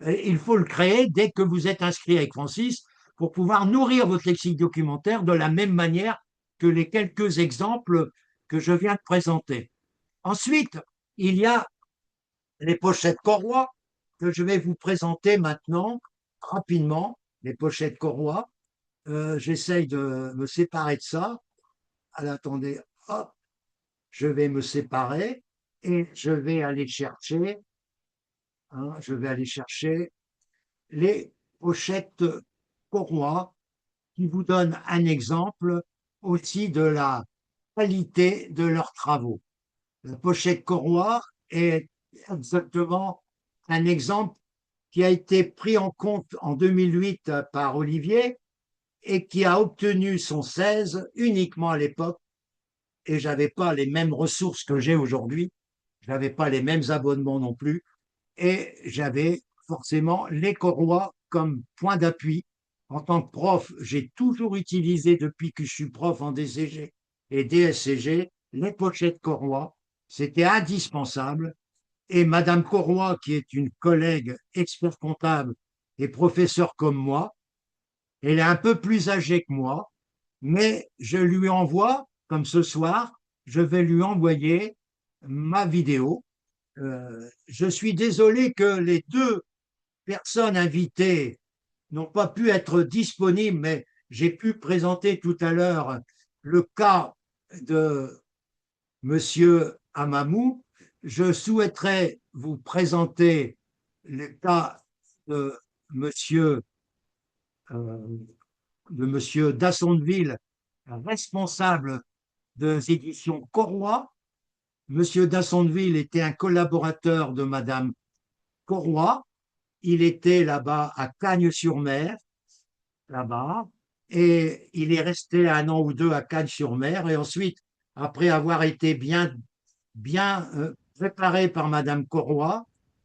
Et il faut le créer dès que vous êtes inscrit avec Francis pour pouvoir nourrir votre lexique documentaire de la même manière que les quelques exemples que je viens de présenter. Ensuite, il y a les pochettes Corroy que je vais vous présenter maintenant rapidement. Les pochettes Corroy. J'essaye de me séparer de ça. Alors, attendez, hop, je vais me séparer et je vais aller chercher les pochettes Corroy qui vous donnent un exemple aussi de la qualité de leurs travaux. La pochette Corroy est exactement un exemple qui a été pris en compte en 2008 par Olivier et qui a obtenu son 16 uniquement à l'époque. Et j'avais pas les mêmes ressources que j'ai aujourd'hui. Je n'avais pas les mêmes abonnements non plus. Et j'avais forcément les Corroy comme point d'appui. En tant que prof, j'ai toujours utilisé depuis que je suis prof en DCG et DSCG les pochettes Corroy. C'était indispensable. Et Madame Corroy, qui est une collègue expert comptable et professeure comme moi, elle est un peu plus âgée que moi, mais je lui envoie, comme ce soir, je vais lui envoyer ma vidéo. Je suis désolé que les deux personnes invitées n'ont pas pu être disponibles, mais j'ai pu présenter tout à l'heure le cas de Monsieur Amamou. Je souhaiterais vous présenter le cas de Monsieur, euh, de Monsieur Dassonville, responsable des éditions Corroy. Monsieur Dassonville était un collaborateur de Madame Corroy. Il était là-bas à Cagnes-sur-Mer, là-bas, et il est resté un an ou deux à Cagnes-sur-Mer. Et ensuite, après avoir été bien préparé par Madame Corroy,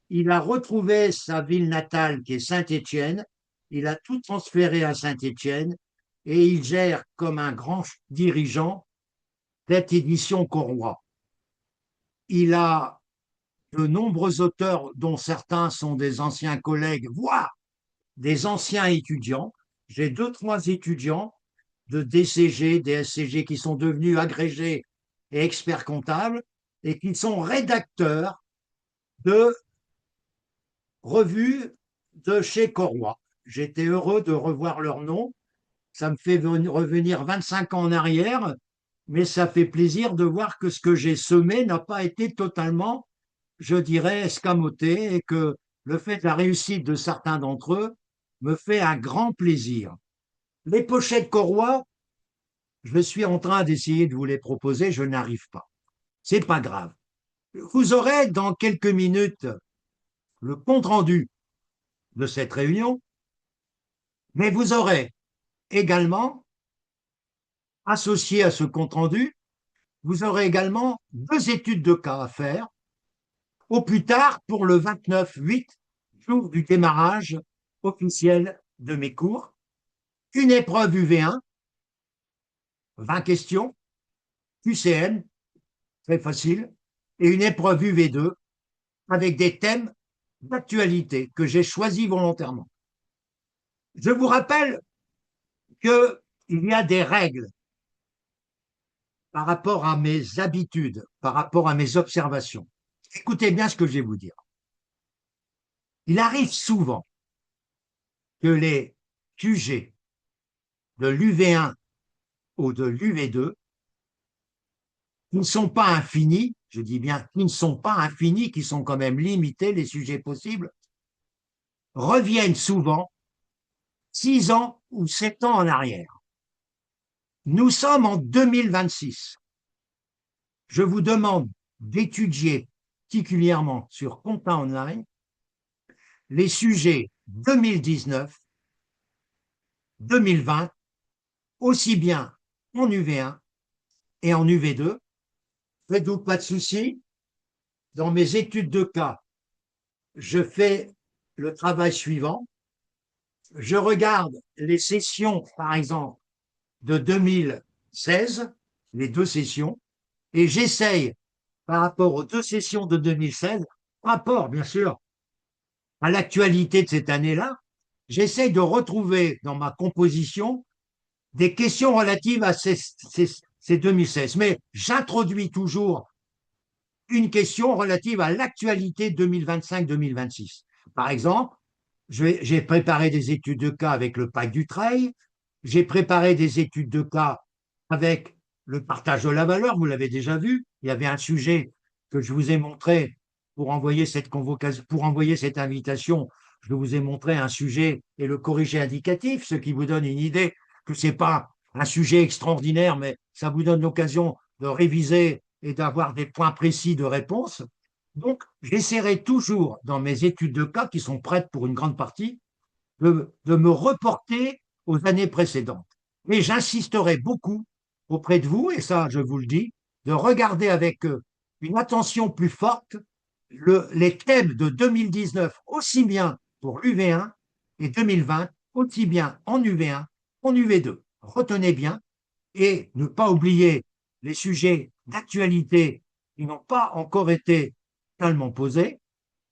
il a retrouvé sa ville natale qui est Saint-Étienne. Il a tout transféré à Saint-Étienne et il gère comme un grand dirigeant cette édition Corroy. Il a de nombreux auteurs dont certains sont des anciens collègues, voire des anciens étudiants. J'ai deux, trois étudiants de DCG, DSCG qui sont devenus agrégés et experts comptables et qui sont rédacteurs de revues de chez Corroy. J'étais heureux de revoir leur nom. Ça me fait revenir 25 ans en arrière, mais ça fait plaisir de voir que ce que j'ai semé n'a pas été totalement, je dirais, escamoté et que le fait de la réussite de certains d'entre eux me fait un grand plaisir. Les pochettes Corroy, je suis en train d'essayer de vous les proposer, je n'arrive pas. C'est pas grave. Vous aurez dans quelques minutes le compte-rendu de cette réunion, mais vous aurez également, associé à ce compte-rendu, vous aurez également deux études de cas à faire, au plus tard pour le 29/8, jour du démarrage officiel de mes cours, une épreuve UV1, 20 questions, QCM, très facile, et une épreuve UV2 avec des thèmes d'actualité que j'ai choisis volontairement. Je vous rappelle qu'il y a des règles par rapport à mes habitudes, par rapport à mes observations. Écoutez bien ce que je vais vous dire. Il arrive souvent que les QG de l'UV1 ou de l'UV2 qui ne sont pas infinis, je dis bien qui ne sont pas infinis, qui sont quand même limités, les sujets possibles, reviennent souvent 6 ans ou 7 ans en arrière. Nous sommes en 2026. Je vous demande d'étudier particulièrement sur Compta Online les sujets 2019, 2020, aussi bien en UV1 et en UV2. Faites-vous pas de soucis. Dans mes études de cas, je fais le travail suivant. Je regarde les sessions, par exemple, de 2016, les 2 sessions, et j'essaye, par rapport aux 2 sessions de 2016, rapport, bien sûr, à l'actualité de cette année-là, j'essaye de retrouver dans ma composition des questions relatives à ces 2016. Mais j'introduis toujours une question relative à l'actualité 2025-2026. Par exemple, j'ai préparé des études de cas avec le pacte du trail, j'ai préparé des études de cas avec le partage de la valeur, vous l'avez déjà vu, il y avait un sujet que je vous ai montré pour envoyer cette convocation, pour envoyer cette invitation, je vous ai montré un sujet et le corrigé indicatif, ce qui vous donne une idée que ce n'est pas un sujet extraordinaire, mais ça vous donne l'occasion de réviser et d'avoir des points précis de réponse. Donc, j'essaierai toujours, dans mes études de cas, qui sont prêtes pour une grande partie, de me reporter aux années précédentes. Mais j'insisterai beaucoup auprès de vous, et ça, je vous le dis, de regarder avec une attention plus forte les thèmes de 2019, aussi bien pour l'UV1 et 2020, aussi bien en UV1 qu'en UV2. Retenez bien et ne pas oublier les sujets d'actualité qui n'ont pas encore été totalement posés.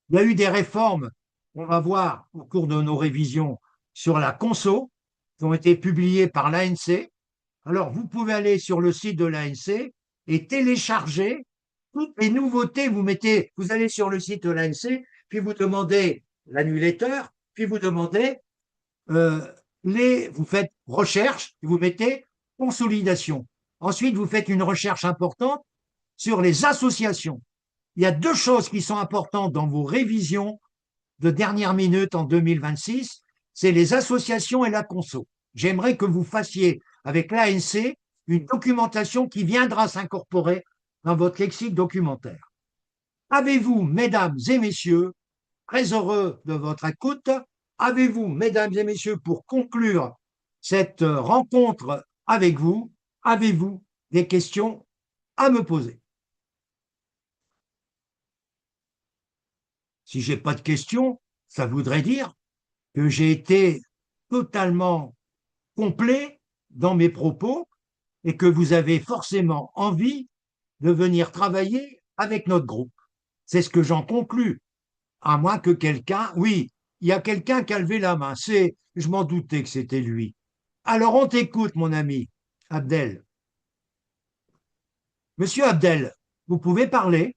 Il y a eu des réformes, on va voir au cours de nos révisions, sur la conso, qui ont été publiées par l'ANC. Alors, vous pouvez aller sur le site de l'ANC et télécharger toutes les nouveautés. Vous allez sur le site de l'ANC, puis vous demandez l'annulateur, puis vous demandez euh, vous faites recherche, vous mettez consolidation. Ensuite, vous faites une recherche importante sur les associations. Il y a 2 choses qui sont importantes dans vos révisions de dernière minute en 2026, c'est les associations et la conso. J'aimerais que vous fassiez avec l'ANC une documentation qui viendra s'incorporer dans votre lexique documentaire. Avez-vous, mesdames et messieurs, très heureux de votre écoute, avez-vous, mesdames et messieurs, pour conclure cette rencontre avec vous, avez-vous des questions à me poser? Si je n'ai pas de questions, ça voudrait dire que j'ai été totalement complet dans mes propos et que vous avez forcément envie de venir travailler avec notre groupe. C'est ce que j'en conclus, à moins que quelqu'un, oui, il y a quelqu'un qui a levé la main, je m'en doutais que c'était lui. Alors on t'écoute, mon ami Abdel. Monsieur Abdel, vous pouvez parler.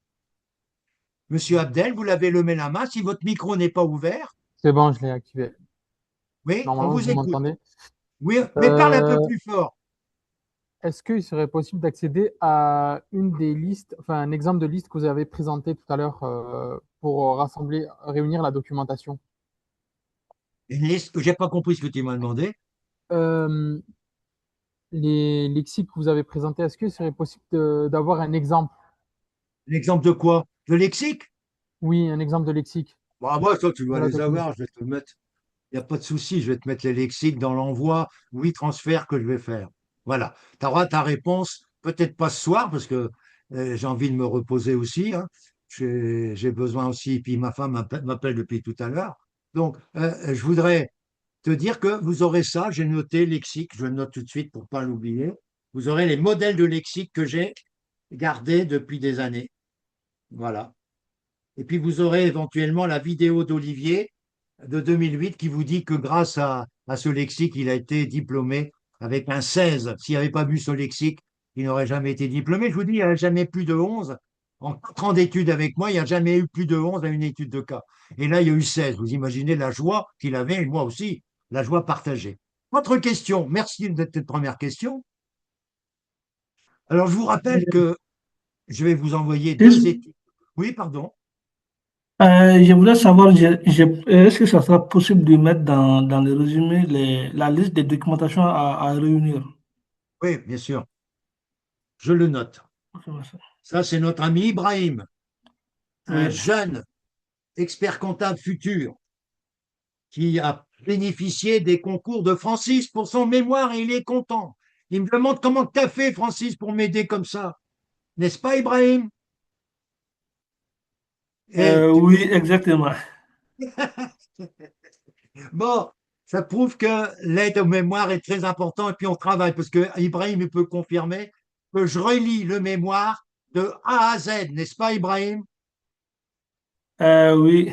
Monsieur Abdel, vous l'avez levé la main. Si votre micro n'est pas ouvert, C'est bon, je l'ai activé. oui, on Normalement, vous vous écoute. m'entendez. Oui, mais parle un peu Euh, plus fort. Est-ce qu'il serait possible d'accéder à une des listes, enfin un exemple de liste que vous avez présenté tout à l'heure pour rassembler, réunir la documentation? Une liste que j'ai pas compris ce que tu m'as demandé. Euh, les lexiques que vous avez présentés, est-ce qu'il serait possible d'avoir un exemple? L'exemple de quoi? De lexique? Oui, un exemple de lexique Bah, moi, toi, tu de dois la les documentation. avoir. Je vais te mettre. Il n'y a pas de souci. Je vais te mettre les lexiques dans l'envoi, oui, transfert que je vais faire. Voilà. Tu auras ta réponse. Peut-être pas ce soir, parce que j'ai envie de me reposer aussi, hein. J'ai besoin aussi. Puis ma femme m'appelle depuis tout à l'heure. Donc, je voudrais te dire que vous aurez ça. J'ai noté lexique. Je le note tout de suite pour pas l'oublier. Vous aurez les modèles de lexique que j'ai gardés depuis des années. Voilà. Et puis vous aurez éventuellement la vidéo d'Olivier de 2008 qui vous dit que grâce à ce lexique, il a été diplômé avec un 16. S'il n'avait pas vu ce lexique, il n'aurait jamais été diplômé. Je vous dis, il n'y a jamais plus de 11. En 4 ans d'études avec moi, il n'y a jamais eu plus de 11 à une étude de cas. Et là, il y a eu 16. Vous imaginez la joie qu'il avait, et moi aussi, la joie partagée. Autre question. Merci de cette première question. Alors, je vous rappelle que Je vais vous envoyer Est-ce deux études. Oui, pardon. je voulais savoir, est-ce que ça sera possible de mettre dans le résumé la liste des documentations à réunir? Oui, bien sûr. Je le note. Ok, merci. Ça, c'est notre ami Ibrahim, un Oui. jeune expert comptable futur qui a bénéficié des concours de Francis pour son mémoire et il est content. Il me demande comment tu as fait, Francis, pour m'aider comme ça. N'est-ce pas, Ibrahim? Et Oui, exactement. bon, ça prouve que l'aide aux mémoires est très important et puis on travaille parce que Ibrahim il peut confirmer que je relis le mémoire de A à Z, n'est-ce pas, Ibrahim? Oui.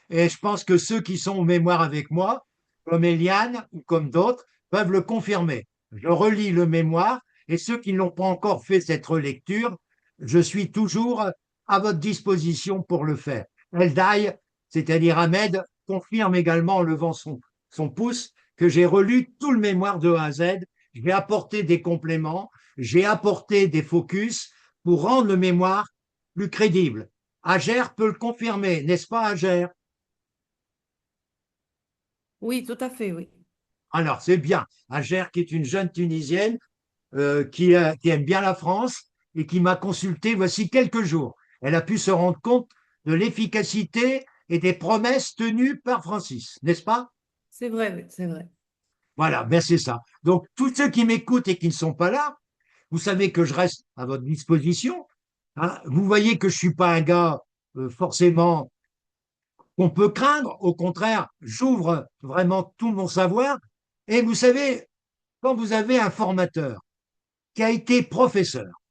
Et je pense que ceux qui sont au mémoire avec moi, comme Eliane ou comme d'autres, peuvent le confirmer. Je relis le mémoire et ceux qui n'ont pas encore fait cette relecture, je suis toujours à votre disposition pour le faire. Eldaï, c'est-à-dire Ahmed, confirme également en levant son pouce que j'ai relu tout le mémoire de A à Z. J'ai apporté des compléments, j'ai apporté des focus pour rendre le mémoire plus crédible. Ager peut le confirmer, n'est-ce pas, Ager? Oui, tout à fait, oui. Alors, c'est bien. Ager, qui est une jeune Tunisienne qui aime bien la France et qui m'a consulté voici quelques jours. Elle a pu se rendre compte de l'efficacité et des promesses tenues par Francis, n'est-ce pas? C'est vrai, oui, c'est vrai. Voilà, ben c'est ça. Donc, tous ceux qui m'écoutent et qui ne sont pas là, vous savez que je reste à votre disposition. Hein. Vous voyez que je suis pas un gars forcément qu'on peut craindre. Au contraire, j'ouvre vraiment tout mon savoir. Et vous savez, quand vous avez un formateur qui a été professeur,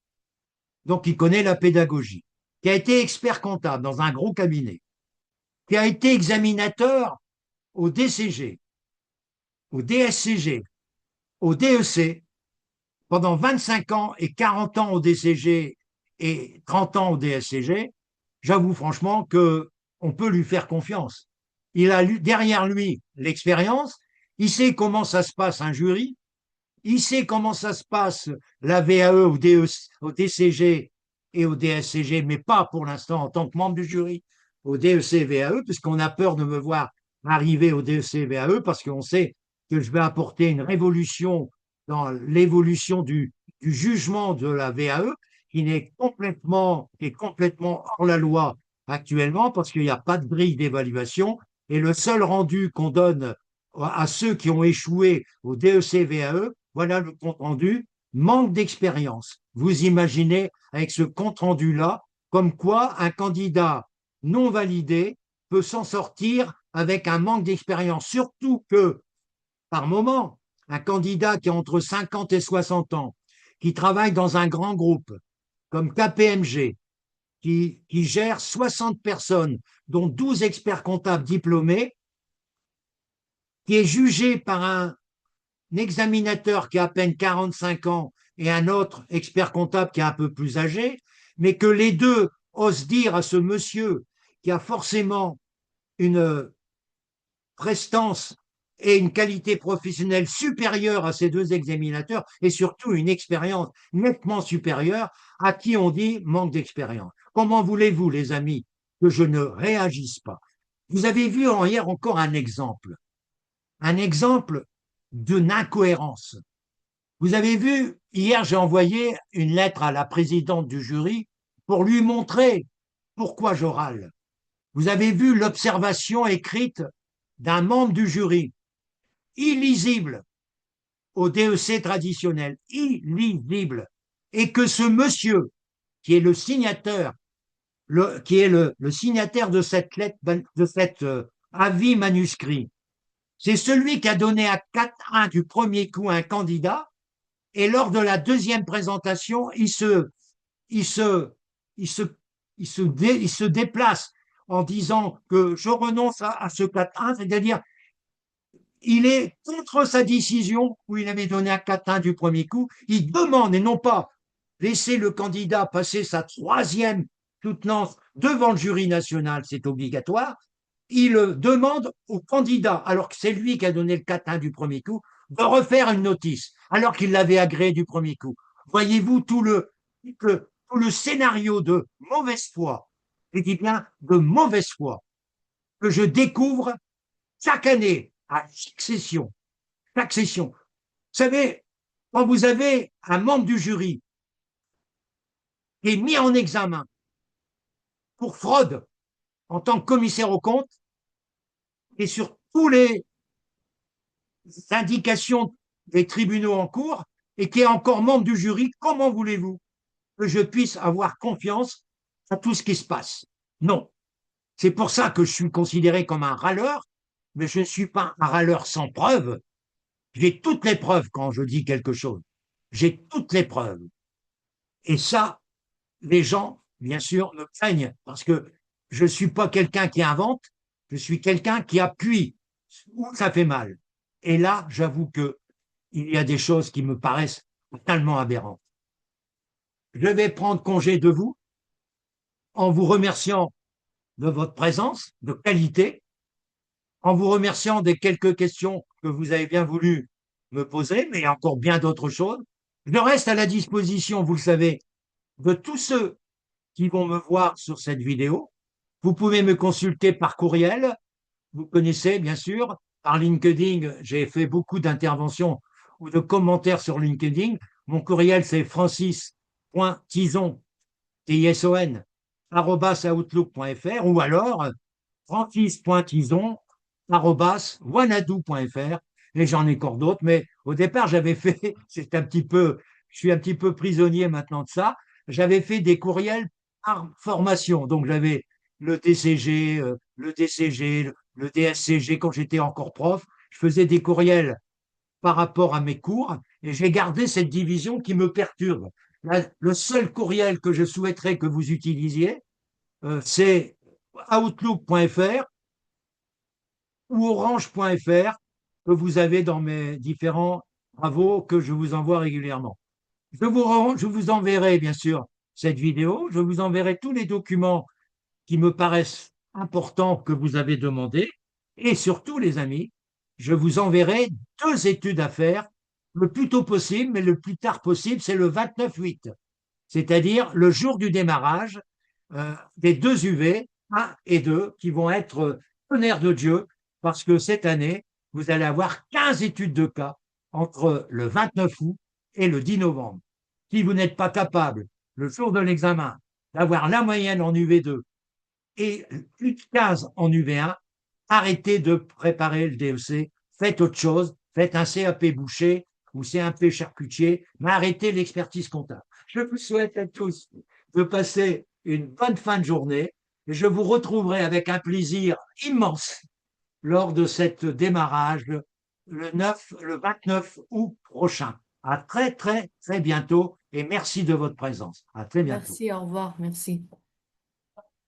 donc qui connaît la pédagogie, qui a été expert comptable dans un gros cabinet, qui a été examinateur au DCG, au DSCG, au DEC, pendant 25 ans et 40 ans au DCG et 30 ans au DSCG, j'avoue franchement que on peut lui faire confiance. Il a derrière lui l'expérience, il sait comment ça se passe un jury, il sait comment ça se passe la VAE au DCG et au DSCG, mais pas pour l'instant en tant que membre du jury au DEC VAE, puisqu'on a peur de me voir arriver au DEC VAE, parce qu'on sait que je vais apporter une révolution dans l'évolution du jugement de la VAE, qui est complètement hors la loi actuellement, parce qu'il n'y a pas de grille d'évaluation, et le seul rendu qu'on donne à ceux qui ont échoué au DEC VAE, voilà le compte rendu, manque d'expérience. Vous imaginez avec ce compte rendu-là, comme quoi un candidat non validé peut s'en sortir avec un manque d'expérience. Surtout que, par moment, un candidat qui a entre 50 et 60 ans, qui travaille dans un grand groupe comme KPMG, qui gère 60 personnes, dont 12 experts comptables diplômés, qui est jugé par un examinateur qui a à peine 45 ans et un autre expert comptable qui est un peu plus âgé, mais que les deux osent dire à ce monsieur qui a forcément une prestance et une qualité professionnelle supérieure à ces deux examinateurs et surtout une expérience nettement supérieure à qui on dit manque d'expérience. Comment voulez-vous, les amis, que je ne réagisse pas? Vous avez vu hier encore un exemple d'une incohérence. Vous avez vu, hier, j'ai envoyé une lettre à la présidente du jury pour lui montrer pourquoi je râle. Vous avez vu l'observation écrite d'un membre du jury, illisible au DEC traditionnel, illisible, et que ce monsieur, qui est le signataire, qui est le signataire de cette lettre, de cet avis manuscrit, c'est celui qui a donné à 4-1 du premier coup un candidat, et lors de la deuxième présentation, il se, il se, il se déplace en disant que je renonce à ce 4-1, c'est-à-dire il est contre sa décision où il avait donné un 4-1 du premier coup. Il demande et non pas laisser le candidat passer sa troisième soutenance devant le jury national, c'est obligatoire. Il demande au candidat, alors que c'est lui qui a donné le 4-1 du premier coup, de refaire une notice, alors qu'il l'avait agréé du premier coup. Voyez-vous tout tout le scénario de mauvaise foi, je dis bien de mauvaise foi, que je découvre chaque année, à chaque session, chaque session. Vous savez, quand vous avez un membre du jury qui est mis en examen pour fraude en tant que commissaire aux comptes, et sur tous les indications des tribunaux en cours, et qui est encore membre du jury, comment voulez-vous que je puisse avoir confiance à tout ce qui se passe? Non. C'est pour ça que je suis considéré comme un râleur, mais je ne suis pas un râleur sans preuve. J'ai toutes les preuves quand je dis quelque chose. J'ai toutes les preuves. Et ça, les gens, bien sûr, me craignent parce que je ne suis pas quelqu'un qui invente, je suis quelqu'un qui appuie où ça fait mal. Et là, j'avoue que il y a des choses qui me paraissent totalement aberrantes. Je vais prendre congé de vous en vous remerciant de votre présence de qualité, en vous remerciant des quelques questions que vous avez bien voulu me poser, mais il y a encore bien d'autres choses. Je reste à la disposition, vous le savez, de tous ceux qui vont me voir sur cette vidéo. Vous pouvez me consulter par courriel, vous connaissez bien sûr, par LinkedIn, j'ai fait beaucoup d'interventions ou de commentaires sur LinkedIn. Mon courriel, c'est francis.tison, T-I-S-O-N, @outlook.fr ou alors francis.tison@wanadoo.fr, et j'en ai encore d'autres, mais au départ, j'avais fait, c'est un petit peu, je suis un petit peu prisonnier maintenant de ça, j'avais fait des courriels par formation. Donc, j'avais le DCG, le DCG, le DSCG quand j'étais encore prof. Je faisais des courriels par rapport à mes cours et j'ai gardé cette division qui me perturbe. Le seul courriel que je souhaiterais que vous utilisiez, c'est outlook.fr ou orange.fr que vous avez dans mes différents travaux que je vous envoie régulièrement. Je vous enverrai bien sûr cette vidéo, je vous enverrai tous les documents qui me paraissent importants que vous avez demandés et surtout les amis, je vous enverrai 2 études à faire le plus tôt possible, mais le plus tard possible, c'est le 29/8, c'est-à-dire le jour du démarrage des 2 UV 1 et 2 qui vont être tonnerre de Dieu parce que cette année, vous allez avoir 15 études de cas entre le 29 août et le 10 novembre. Si vous n'êtes pas capable, le jour de l'examen, d'avoir la moyenne en UV2 et plus de 15 en UV1, arrêtez de préparer le DEC, faites autre chose, faites un CAP boucher ou CAP charcutier, mais arrêtez l'expertise comptable. Je vous souhaite à tous de passer une bonne fin de journée et je vous retrouverai avec un plaisir immense lors de cette démarrage le 29 août prochain. À très, très, très bientôt et merci de votre présence. À très bientôt. Merci, au revoir, merci.